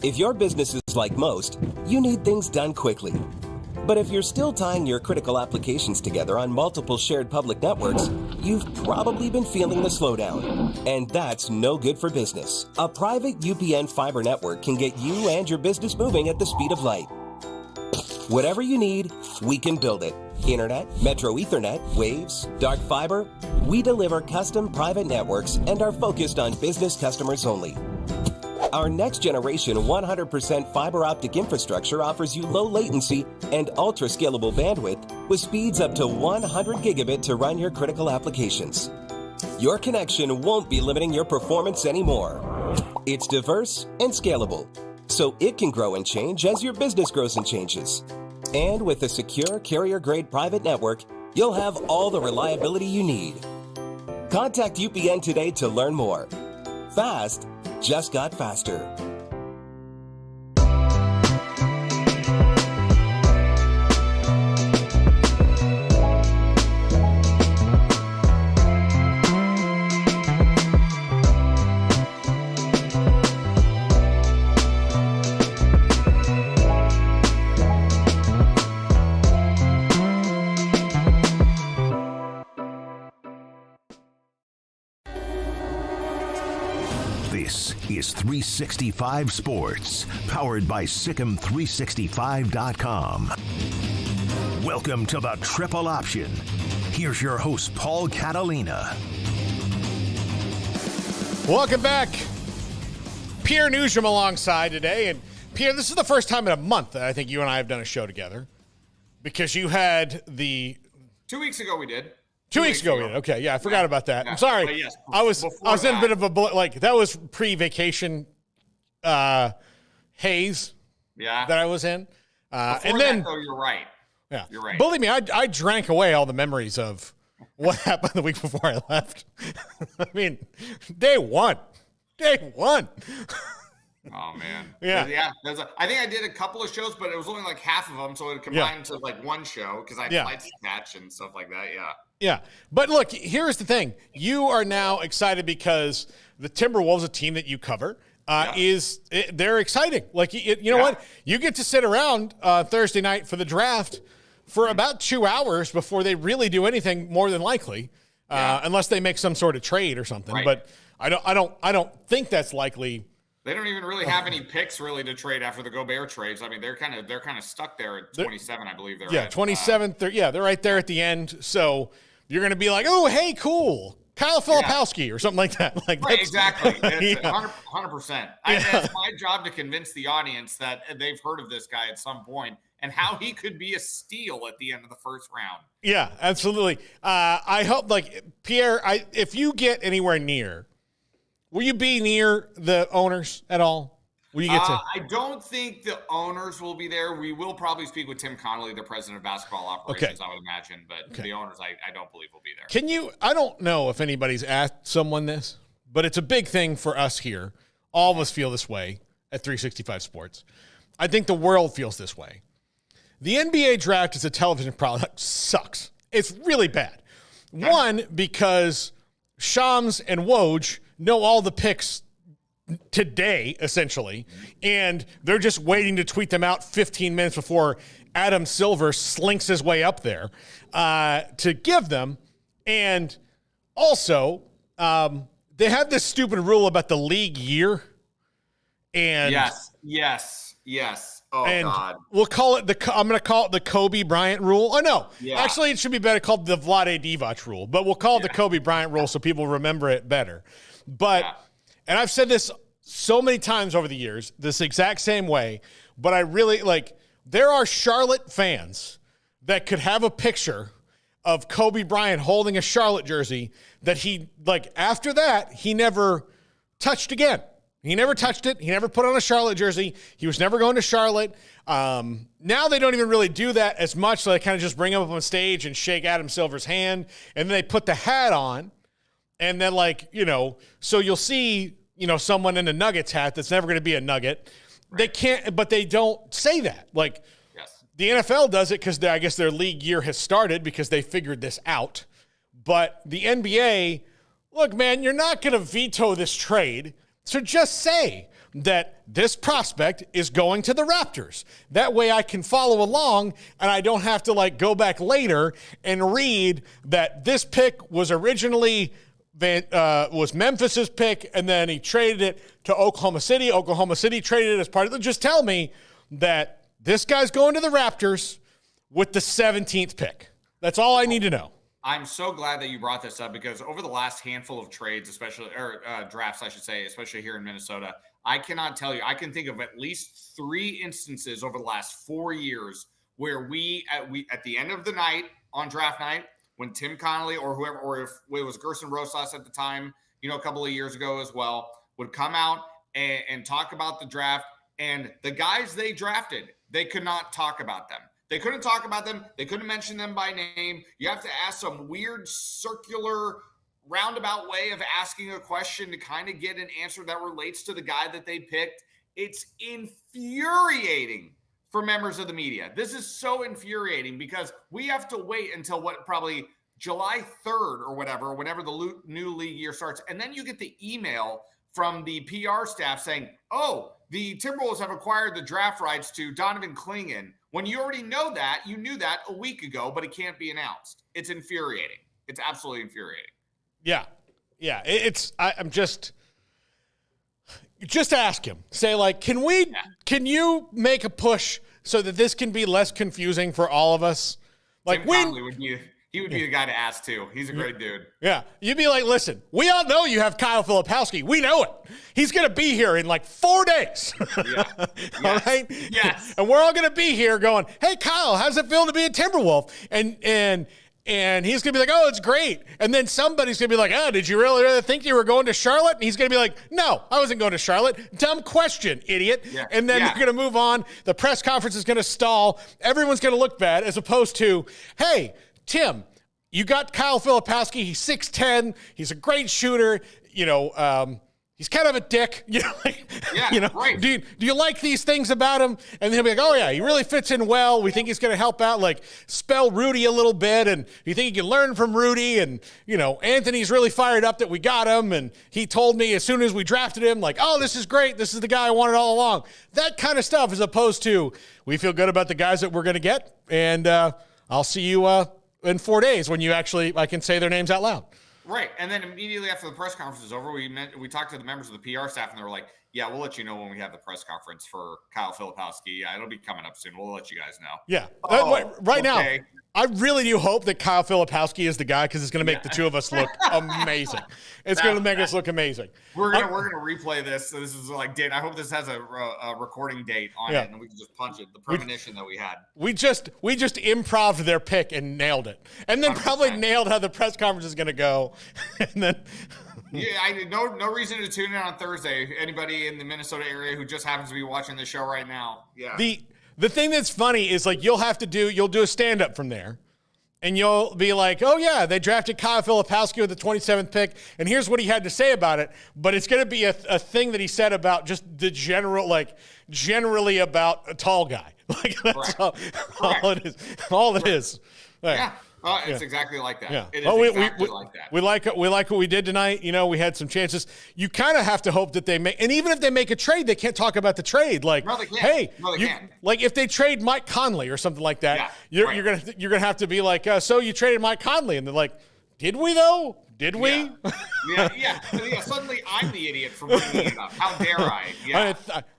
If your business is like most, you need things done quickly. But if you're still tying your critical applications together on multiple shared public networks, you've probably been feeling the slowdown. And that's no good for business. A private UPN fiber network can get you and your business moving at the speed of light. Whatever you need, we can build it. Internet, Metro Ethernet, Waves, dark fiber. We deliver custom private networks and are focused on business customers only. Our next generation 100% fiber optic infrastructure offers you low latency and ultra scalable bandwidth with speeds up to 100 gigabit to run your critical applications. Your connection won't be limiting your performance anymore. It's diverse and scalable, so it can grow and change as your business grows and changes. And with a secure carrier-grade private network, you'll have all the reliability you need. Contact UPN today to learn more. Fast just got faster. This is 365 Sports, powered by Sikkim365.com. Welcome to the Triple Option. Here's your host, Paul Catalina. Welcome back. Pierre Newsroom alongside today. And Pierre, this is the first time in a month that I think you and I have done a show together because you had the... 2 weeks ago we did. 2 weeks ago. Okay, yeah, I forgot about that. I'm sorry. But yes, I was in a bit of a that was pre-vacation haze. Yeah. That I was in. And then you're right. Yeah, you're right. Believe me, I drank away all the memories of what happened the week before I left. I mean, day one. Oh man, yeah. I think I did a couple of shows, but it was only like half of them, so it combined to like one show because I had flights to catch and stuff like that. Yeah, but look, here's the thing: you are now excited because the Timberwolves, a team that you cover, they're exciting. Like you know what? You get to sit around Thursday night for the draft for about 2 hours before they really do anything. More than likely, unless they make some sort of trade or something. Right. But I don't think that's likely. They don't even really have any picks really to trade after the Gobert trades. I mean, they're kind of stuck there at 27, I believe. They're 27. They're right there at the end. So you're going to be like, oh, hey, cool, Kyle Filipowski or something like that. Like right, exactly. It's 100%. It's my job to convince the audience that they've heard of this guy at some point and how he could be a steal at the end of the first round. Yeah, absolutely. I hope, like Pierre, if you get anywhere near. Will you be near the owners at all? Will you get to? I don't think the owners will be there. We will probably speak with Tim Connolly, the president of basketball operations, I would imagine. But the owners, I don't believe will be there. I don't know if anybody's asked someone this, but it's a big thing for us here. All of us feel this way at 365 Sports. I think the world feels this way. The NBA draft as a television product sucks. It's really bad. Okay. One, because Shams and Woj know all the picks today, essentially, and they're just waiting to tweet them out 15 minutes before Adam Silver slinks his way up there to give them. And also, they have this stupid rule about the league year. And yes. Oh, and God. we'll call it I'm going to call it the Kobe Bryant rule. Oh, no. Yeah. Actually, it should be better called the Vlade Divac rule, but we'll call it the Kobe Bryant rule so people remember it better. But, and I've said this so many times over the years, this exact same way, but I really, there are Charlotte fans that could have a picture of Kobe Bryant holding a Charlotte jersey that he, after that, he never touched again. He never touched it. He never put on a Charlotte jersey. He was never going to Charlotte. Now they don't even really do that as much, so they kind of just bring him up on stage and shake Adam Silver's hand, and then they put the hat on, and then, so you'll see, someone in a Nuggets hat that's never going to be a Nugget. Right. They can't, but they don't say that. The NFL does it because I guess their league year has started because they figured this out. But the NBA, look, man, you're not going to veto this trade. So just say that this prospect is going to the Raptors. That way I can follow along and I don't have to go back later and read that this pick was originally was Memphis's pick and then he traded it to Oklahoma City. Oklahoma City traded it as part of it. Just tell me that this guy's going to the Raptors with the 17th pick. That's all I need to know. I'm so glad that you brought this up because over the last handful of trades, drafts, I should say, especially here in Minnesota, I cannot tell you. I can think of at least 3 instances over the last 4 years where we at the end of the night on draft night, when Tim Connolly or whoever, or if it was Gerson Rosas at the time, a couple of years ago as well, would come out and talk about the draft and the guys they drafted. They could not talk about them. They couldn't talk about them. They couldn't mention them by name. You have to ask some weird circular roundabout way of asking a question to kind of get an answer that relates to the guy that they picked. It's infuriating for members of the media. This is so infuriating because we have to wait until probably July 3rd or whenever the new league year starts. And then you get the email from the PR staff saying, oh, the Timberwolves have acquired the draft rights to Donovan Clingan. When you already know that, you knew that a week ago, but it can't be announced. It's infuriating. It's absolutely infuriating. Yeah. I'm just ask him. Say can you make a push so that this can be less confusing for all of us? Tim Conley he would be the guy to ask too. He's a great dude. Yeah. You'd be like, listen, we all know you have Kyle Filipowski. We know it. He's going to be here in 4 days. Yeah. All right? Yes. And we're all going to be here going, hey, Kyle, how's it feel to be a Timberwolf? And he's going to be like, oh, it's great. And then somebody's going to be like, oh, did you really think you were going to Charlotte? And he's going to be like, no, I wasn't going to Charlotte. Dumb question, idiot. Yeah. And then you're going to move on. The press conference is going to stall. Everyone's going to look bad as opposed to, hey, Tim, you got Kyle Filipowski. He's 6'10". He's a great shooter. He's kind of a dick. Right. Do you like these things about him? And then he'll be like, oh, yeah, he really fits in well. We think he's going to help out, spell Rudy a little bit. And you think you can learn from Rudy. And, Anthony's really fired up that we got him. And he told me as soon as we drafted him, oh, this is great. This is the guy I wanted all along. That kind of stuff as opposed to we feel good about the guys that we're going to get. And I'll see you in 4 days when I can say their names out loud. Right. And then immediately after the press conference is over, we talked to the members of the PR staff and they were like, yeah, we'll let you know when we have the press conference for Kyle Filipowski. Yeah, it'll be coming up soon. We'll let you guys know. Yeah. Now, I really do hope that Kyle Filipowski is the guy because it's going to make the two of us look amazing. It's going to make us look amazing. We're gonna replay this. So this is date. I hope this has a recording date on it, and we can just punch it. The premonition that we had. We just improv their pick and nailed it, and then 100%. Probably nailed how the press conference is going to go, and then. Yeah, no reason to tune in on Thursday. Anybody in the Minnesota area who just happens to be watching the show right now. Yeah. The thing that's funny is you'll do a stand-up from there, and you'll be like, oh, yeah, they drafted Kyle Filipowski with the 27th pick, and here's what he had to say about it. But it's going to be a thing that he said about just the generally about a tall guy. That's all it is. All it is. Right. Yeah. It's exactly like that. Yeah. It is exactly like that. We like what we did tonight. We had some chances. You kind of have to hope that they make, and even if they make a trade, they can't talk about the trade. No, they can't. Can't. If they trade Mike Conley or something like that, you're gonna have to be like, so you traded Mike Conley, and they're like, did we though? Did we? Yeah. Suddenly, I I'm the idiot for bringing it up. How dare I? Yeah.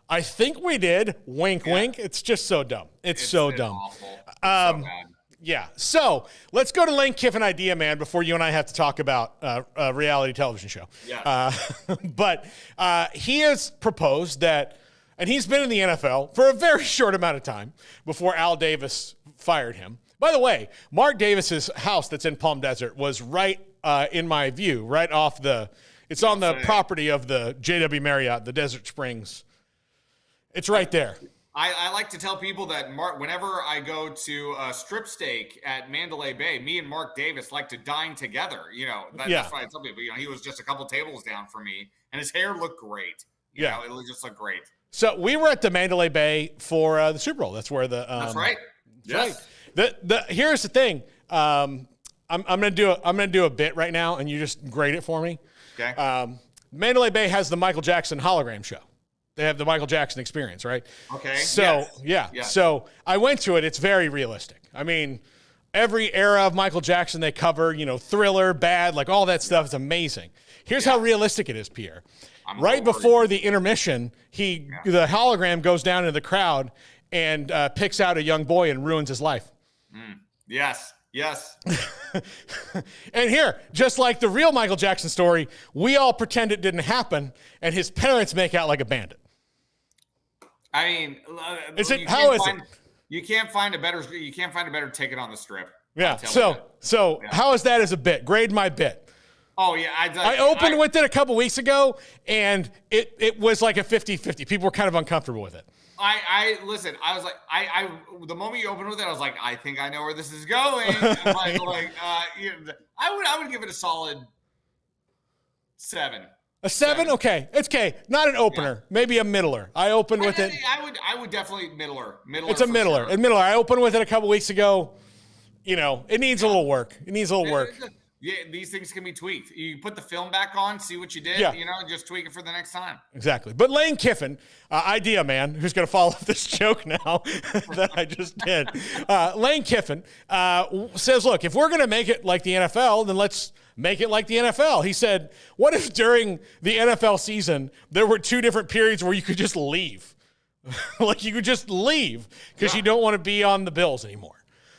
I think we did. Wink, wink. It's just so dumb. It's so dumb. Awful. It's so bad. Yeah. So let's go to Lane Kiffin idea, man, before you and I have to talk about a reality television show. Yeah. But he has proposed that, and he's been in the NFL for a very short amount of time before Al Davis fired him. By the way, Mark Davis's house that's in Palm Desert was right in my view, right off it's on the property of the JW Marriott, the Desert Springs. It's right there. I like to tell people that whenever I go to a strip steak at Mandalay Bay, me and Mark Davis like to dine together. That's why I tell people. He was just a couple tables down from me, and his hair looked great. It just looked great. So we were at the Mandalay Bay for the Super Bowl. That's where that's right. Yes. Right. Here's the thing. I'm gonna do a bit right now, and you just grade it for me. Okay. Mandalay Bay has the Michael Jackson hologram show. They have the Michael Jackson experience, right? Okay. So, Yes. So I went to it. It's very realistic. I mean, every era of Michael Jackson they cover, Thriller, Bad, like all that stuff is amazing. Here's how realistic it is, Pierre. Right before the intermission, the hologram goes down into the crowd and picks out a young boy and ruins his life. Yes. And here, just like the real Michael Jackson story, we all pretend it didn't happen, and his parents make out like a bandit. I mean, you can't find a better ticket on the strip. Yeah. So how is that as a bit? Grade my bit. Oh yeah, I opened with it a couple weeks ago, and it was like a 50-50. People were kind of uncomfortable with it. Listen. I was like, the moment you opened with it, I was like, I think I know where this is going. I would give it a solid 7. A 7? Okay. It's okay. Not an opener. Yeah. Maybe a middler. I opened with it. I would definitely middler. It's a middler. Sure. I opened with it a couple weeks ago. It needs a little work. Yeah, these things can be tweaked. You put the film back on, see what you did, just tweak it for the next time. Exactly. But Lane Kiffin, idea man, who's going to follow up this joke now that I just did. Lane Kiffin says, look, if we're going to make it like the NFL, then let's make it like the NFL. He said, what if during the NFL season, there were 2 different periods where you could just leave? Like you could just leave because you don't want to be on the Bills anymore.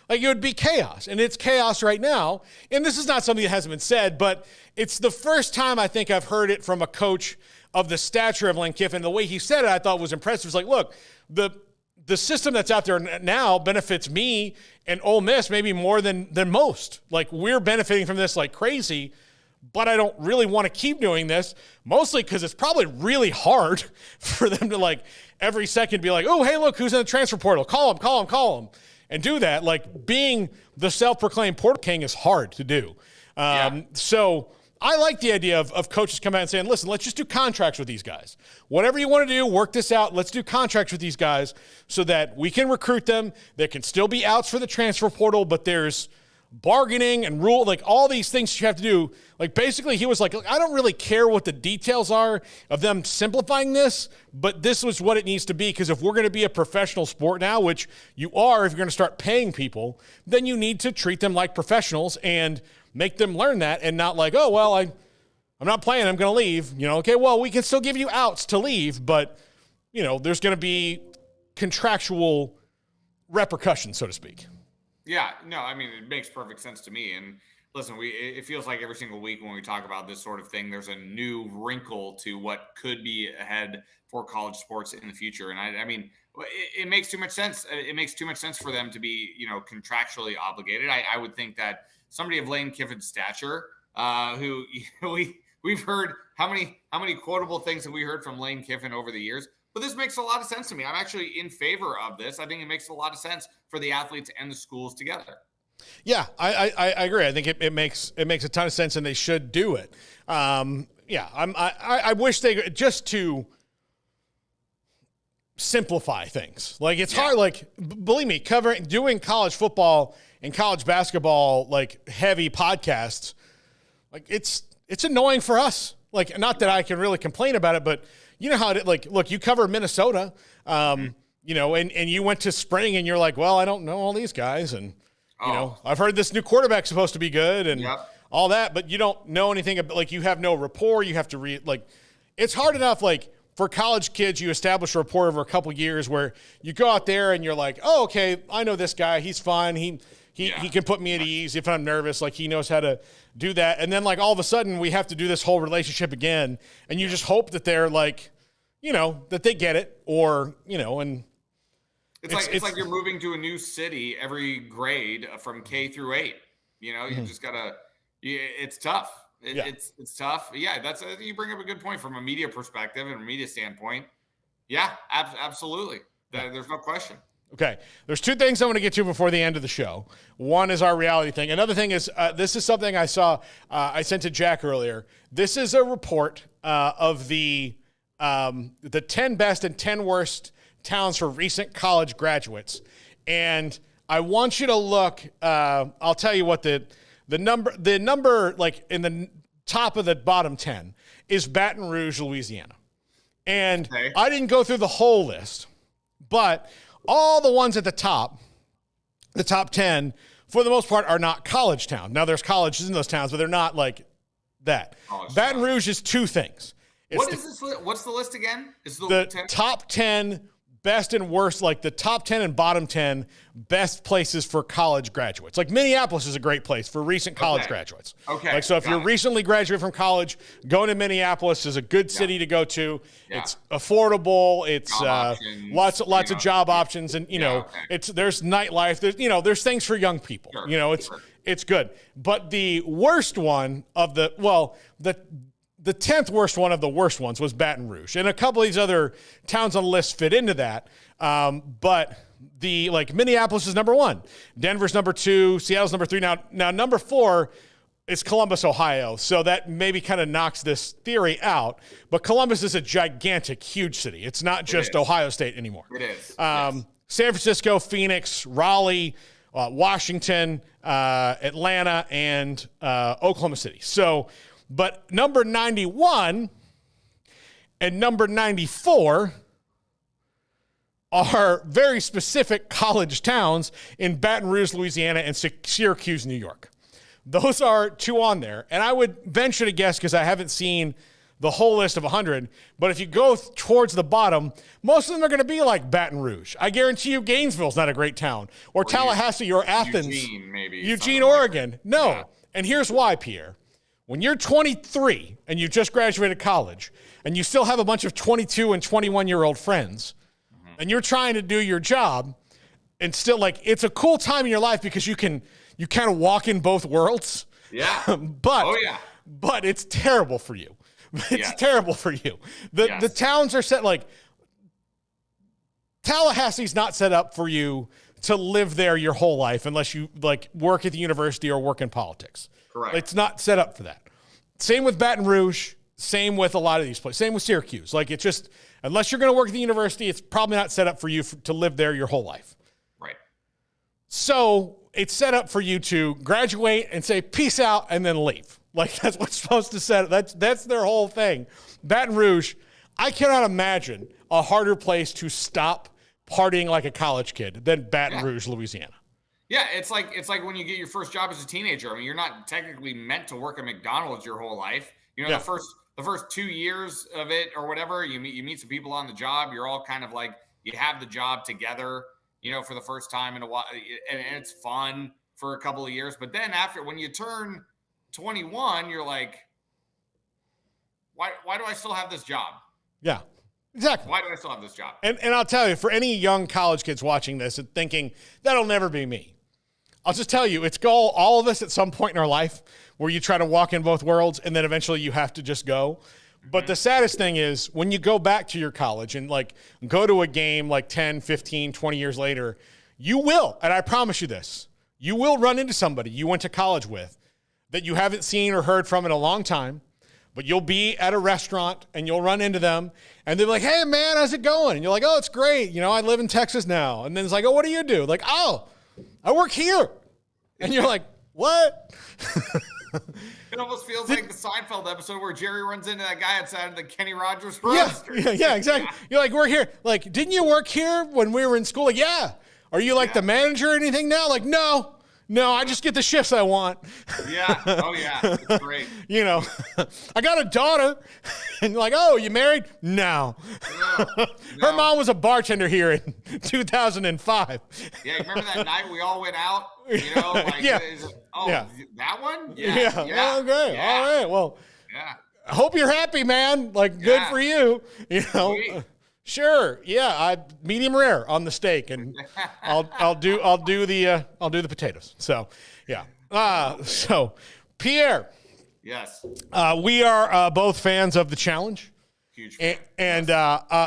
Like it would be chaos, and it's chaos right now. And this is not something that hasn't been said, but it's the first time I think I've heard it from a coach of the stature of Lane Kiffin. The way he said it, I thought was impressive. It's like, look, the system that's out there now benefits me and Ole Miss maybe more than most. Like we're benefiting from this like crazy, but I don't really want to keep doing this, mostly because it's probably really hard for them to like every second be like, oh, hey, look, who's in the transfer portal? Call him. And do that. Like being the self-proclaimed portal king is hard to do. So I like the idea of coaches coming out and saying, listen, let's just do contracts with these guys. Whatever you want to do, work this out. Let's do contracts with these guys so that we can recruit them. There can still be outs for the transfer portal, but there's bargaining and rule, like all these things you have to do. Like basically he was like, look, I don't really care what the details are of them simplifying this, but this was what it needs to be. Because if we're going to be a professional sport now, which you are, if you're going to start paying people, then you need to treat them like professionals and make them learn that and not like, oh, well, I'm not playing. I'm going to leave. Okay, well, we can still give you outs to leave, but there's going to be contractual repercussions, so to speak. Yeah, no, I mean, it makes perfect sense to me. And listen, it feels like every single week when we talk about this sort of thing, there's a new wrinkle to what could be ahead for college sports in the future. And I mean, it makes too much sense. It makes too much sense for them to be, contractually obligated. I would think that somebody of Lane Kiffin's stature, who we've heard how many quotable things have we heard from Lane Kiffin over the years. But this makes a lot of sense to me. I'm actually in favor of this. I think it makes a lot of sense for the athletes and the schools together. Yeah, I agree. I think it makes a ton of sense, and they should do it. I wish they just to simplify things. Like it's hard. Like believe me, doing college football and college basketball like heavy podcasts, like it's annoying for us. Like not that I can really complain about it, but. You know how it like, look, you cover Minnesota, and you went to spring and you're like, well, I don't know all these guys. And, I've heard this new quarterback's supposed to be good and all that, but you don't know anything about, like, you have no rapport. You have to read, like, it's hard enough, like, for college kids, you establish a rapport over a couple years where you go out there and you're like, oh, okay, I know this guy. He's fun. He can put me at ease if I'm nervous. Like, he knows how to do that. And then, like, all of a sudden we have to do this whole relationship again. And you just hope that they're like, that they get it, or, and it's like you're moving to a new city every grade from K through 8. You just gotta, it's tough. It's tough. Yeah, you bring up a good point from a media perspective and a media standpoint. Yeah, absolutely. There's no question. Okay, there's 2 things I want to get to before the end of the show. One is our reality thing. Another thing is this is something I saw. I sent to Jack earlier. This is a report of the 10 best and 10 worst towns for recent college graduates, and I want you to look. I'll tell you what the number, like, in the top of the bottom 10 is Baton Rouge, Louisiana. And okay. I didn't go through the whole list, but all the ones at the top 10, for the most part, are not college towns. Now, there's colleges in those towns, but they're not like that. Baton Rouge is 2 things. What's the list again? Is the top 10 best and worst, like the top 10 and bottom 10 best places for college graduates. Like, Minneapolis is a great place for recent college graduates. Okay. Like, so if you're recently graduated from college, going to Minneapolis is a good city to go to. Yeah. It's affordable. It's lots of job options, and there's nightlife. There's things for young people. Sure. It's good. But the worst one of the 10th worst one of the worst ones was Baton Rouge. And a couple of these other towns on the list fit into that. But Minneapolis is number 1. Denver's number 2. Seattle's number 3. Now number 4 is Columbus, Ohio. So that maybe kind of knocks this theory out. But Columbus is a gigantic, huge city. It's not just Ohio State anymore. It is. San Francisco, Phoenix, Raleigh, Washington, Atlanta, and Oklahoma City. So, but number 91 and number 94 are very specific college towns in Baton Rouge, Louisiana, and Syracuse, New York. Those are 2 on there. And I would venture to guess, because I haven't seen the whole list of 100, but if you go towards the bottom, most of them are going to be like Baton Rouge. I guarantee you Gainesville's not a great town. Or Tallahassee or Athens. Eugene, Oregon. Like no. Yeah. And here's why, Pierre. When you're 23 and you just graduated college and you still have a bunch of 22 and 21-year-old friends, and you're trying to do your job, and still, like, it's a cool time in your life because you kind of walk in both worlds. Yeah. But it's terrible for you. It's terrible for you. The towns are set, like, Tallahassee's not set up for you to live there your whole life unless you, like, work at the university or work in politics. Correct. It's not set up for that. Same with Baton Rouge. Same with a lot of these places. Same with Syracuse. Like, it's just, unless you're going to work at the university, it's probably not set up for you to live there your whole life. Right. So it's set up for you to graduate and say, peace out, and then leave. Like, that's what's supposed to set up. That's their whole thing. Baton Rouge, I cannot imagine a harder place to stop partying like a college kid than Baton Rouge, Louisiana. Yeah, it's like when you get your first job as a teenager. I mean, you're not technically meant to work at McDonald's your whole life. The first 2 years of it or whatever, you meet some people on the job. You're all kind of like, you have the job together, for the first time in a while, and it's fun for a couple of years. But then when you turn 21, you're like, why do I still have this job? Yeah. Exactly. Why do I still have this job? And I'll tell you, for any young college kids watching this and thinking, that'll never be me, I'll just tell you, it's all of us at some point in our life where you try to walk in both worlds and then eventually you have to just go. But the saddest thing is when you go back to your college and, like, go to a game like 10, 15, 20 years later, you will, and I promise you this, you will run into somebody you went to college with that you haven't seen or heard from in a long time. But you'll be at a restaurant and you'll run into them and they're like, hey, man, how's it going? And you're like, oh, it's great. I live in Texas now. And then it's like, oh, what do you do? Like, oh, I work here. And you're like, what? It almost feels like the Seinfeld episode where Jerry runs into that guy outside of the Kenny Rogers roaster. Yeah, exactly. Yeah. You're like, we're here. Like, didn't you work here when we were in school? Like, yeah. Are you like the manager or anything now? Like, no. No, I just get the shifts I want. Yeah. Oh, yeah. It's great. You know, I got a daughter. And you're like, oh, you married? No. Her mom was a bartender here in 2005. Yeah, remember that night we all went out? You know, like, Yeah. That one? Yeah. Okay. Yeah. All right. Well, Yeah. I hope you're happy, man. Like, good for you. You know. Sweet. Sure. Yeah. I medium rare on the steak, and I'll do the potatoes. So, yeah. So, Pierre. Yes. We are both fans of the challenge. Huge fan. And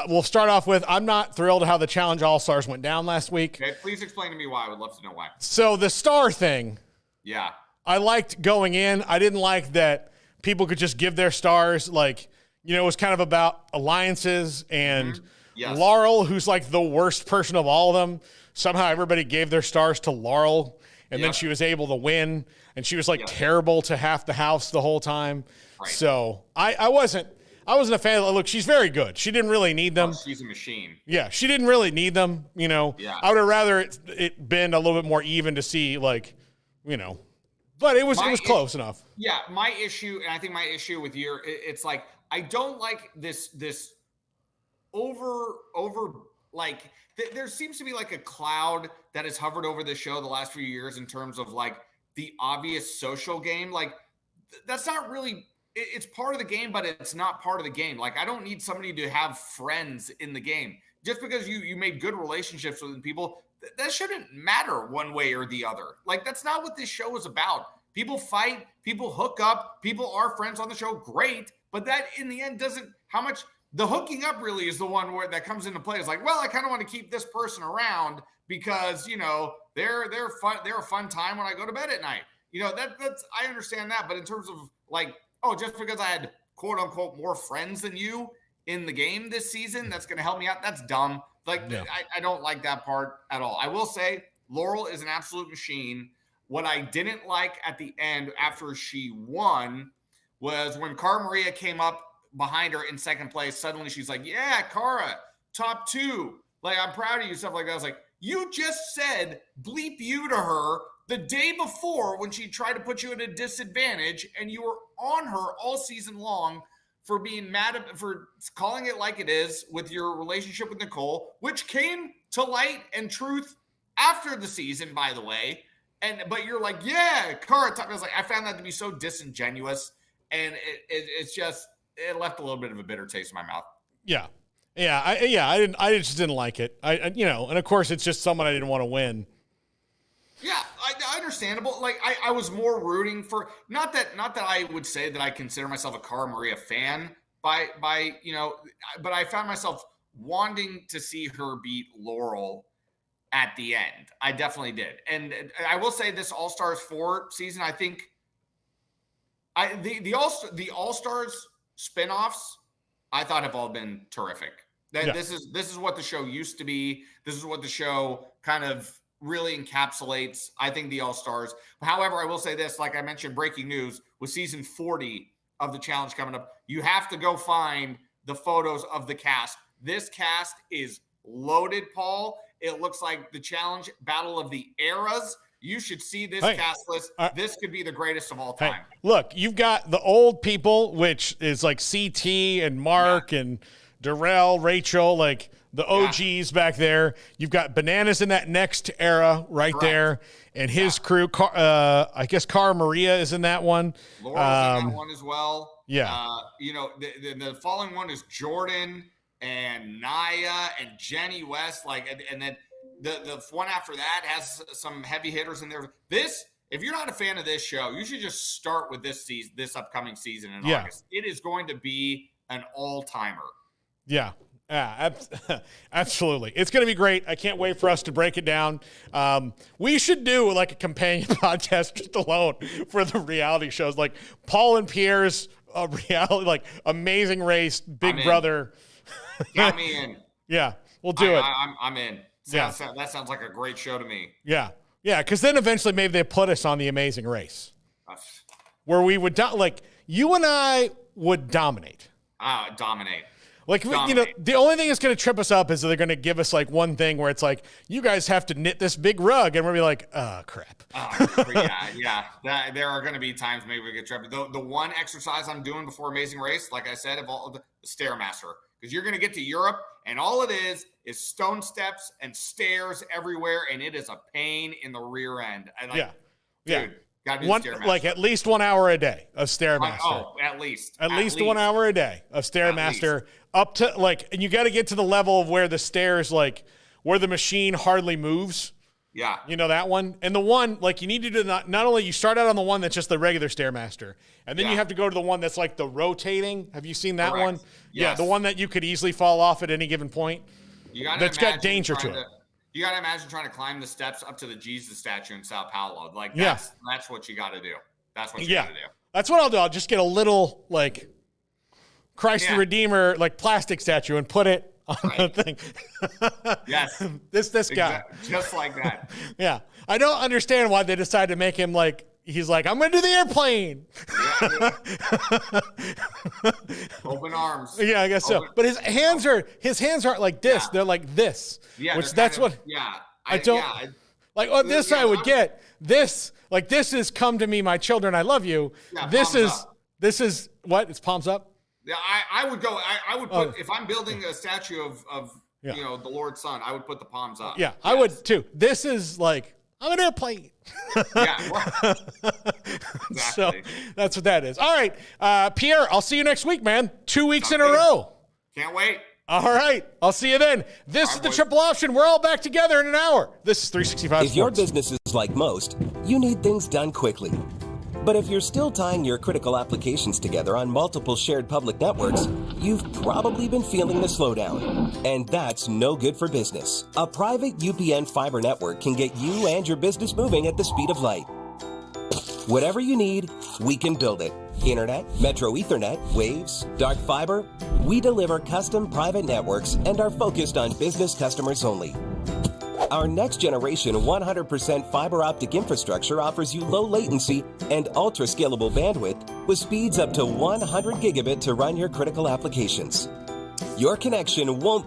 we'll start off with, I'm not thrilled how the challenge All-Stars went down last week. Okay, please explain to me why. I would love to know why. So the star thing, Yeah. I liked going in. I didn't like that people could just give their stars. Like, you know, it was kind of about alliances, and Yes. Laurel, who's like the worst person of all of them, somehow everybody gave their stars to Laurel, and then Yep. she was able to win, and she was like terrible to half the house the whole time. Right. So I wasn't a fan of, look, she's very good. She didn't really need them. Oh, she's a machine. Yeah, she didn't really need them, you know. Yeah. I would have rather it been a little bit more even to see, like, you know. But it was close enough. Yeah, my issue, and I think my issue with it's like, I don't like this over like there seems to be like a cloud that has hovered over this show the last few years in terms of like the obvious social game. Like that's not really, it's part of the game, but it's not part of the game. Like I don't need somebody to have friends in the game. Just because you made good relationships with people, that shouldn't matter one way or the other. Like that's not what this show is about. People fight, people hook up, people are friends on the show, great. But that in the end doesn't, how much the hooking up really is the one where that comes into play. It's like, well, I kind of want to keep this person around because, you know, they're fun. They're a fun time when I go to bed at night. You know, that's, I understand that. But in terms of like, oh, just because I had quote unquote more friends than you in the game this season, that's going to help me out. That's dumb. Like, I don't like that part at all. I will say Laurel is an absolute machine. What I didn't like at the end after she won was when Cara Maria came up behind her in second place. Suddenly she's like, yeah, Cara, top 2. Like, I'm proud of you, stuff like that. I was like, you just said bleep you to her the day before when she tried to put you at a disadvantage, and you were on her all season long for being for calling it like it is with your relationship with Nicole, which came to light and truth after the season, by the way. But you're like, yeah, Cara. I was like, I found that to be so disingenuous, and it's just, it left a little bit of a bitter taste in my mouth. I just didn't like it. You know, and of course it's just someone I didn't want to win. Yeah, understandable. Like I was more rooting for, not that I would say that I consider myself a Cara Maria fan by you know, but I found myself wanting to see her beat Laurel at the end. I definitely did. And I will say this All-Stars 4 season, I think the All-Stars spinoffs, I thought have all been terrific. This is what the show used to be. This is what the show kind of really encapsulates, I think, the All-Stars. However, I will say this, like I mentioned, breaking news, with season 40 of the challenge coming up, you have to go find the photos of the cast. This cast is loaded, Paul. It looks like the challenge battle of the eras. You should see this cast list. This could be the greatest of all time. Hey, look, you've got the old people, which is like CT and Mark and Darrell, Rachel, like the OGs back there. You've got Bananas in that next era there, and his crew. I guess Cara Maria is in that one. Laura's in that one as well. Yeah. You know, the following one is Jordan and Naya and Jenny West, and then the one after that has some heavy hitters in there. If you're not a fan of this show, you should just start with this upcoming season in August. It is going to be an all-timer. Yeah, absolutely. It's going to be great. I can't wait for us to break it down. We should do like a companion podcast just alone for the reality shows, like Paul and Pierre's reality, like Amazing Race, Big Brother. Count me in. Yeah, we'll do it. I'm in. That sounds like a great show to me. Yeah, because then eventually maybe they put us on the Amazing Race, where we would like you and I would dominate. Dominate. Like, the only thing that's going to trip us up is that they're going to give us like one thing where it's like, you guys have to knit this big rug. And we'll be like, oh, crap. Yeah. There are going to be times maybe we get tripped. The one exercise I'm doing before Amazing Race, like I said, of all the Stairmaster, because you're going to get to Europe and all it is stone steps and stairs everywhere. And it is a pain in the rear end. Dude, gotta do Stairmaster. Like at least 1 hour a day of Stairmaster. At least 1 hour a day of Stairmaster up to like, and you got to get to the level of where the stairs, like where the machine hardly moves. Yeah. You know that one? And the one, like you need to do not only you start out on the one that's just the regular Stairmaster, and then you have to go to the one that's like the rotating. Have you seen that one? Yes. Yeah, the one that you could easily fall off at any given point. That's got danger to it. You got to imagine trying to climb the steps up to the Jesus statue in Sao Paulo. Like that's what you got to do. That's what you got to do. That's what I'll do. I'll just get a little like Christ the Redeemer, like plastic statue and put it on the thing. Yes. This guy. Just like that. Yeah. I don't understand why they decided to make him like, he's like, I'm going to do the airplane. Open arms. Yeah, I guess so. But his hands aren't like this. Yeah. They're like this. Yeah. Which that's what. Yeah. I would get. This, like this is come to me, my children, I love you. Yeah, this is what? It's palms up? Yeah, I would go. I would put if I'm building a statue of the Lord's Son, I would put the palms up. Yeah, yes. I would too. This is like I'm an airplane. Exactly. So that's what that is. All right, Pierre, I'll see you next week, man. 2 weeks in a row. Can't wait. All right, I'll see you then. This is the Triple Option. We're all back together in an hour. This is 365 If your business is like most, you need things done quickly. But if you're still tying your critical applications together on multiple shared public networks, you've probably been feeling the slowdown. And that's no good for business. A private UPN fiber network can get you and your business moving at the speed of light. Whatever you need, we can build it. Internet, Metro Ethernet, Waves, dark fiber. We deliver custom private networks and are focused on business customers only. Our next generation 100% fiber optic infrastructure offers you low latency and ultra scalable bandwidth with speeds up to 100 gigabit to run your critical applications. Your connection won't be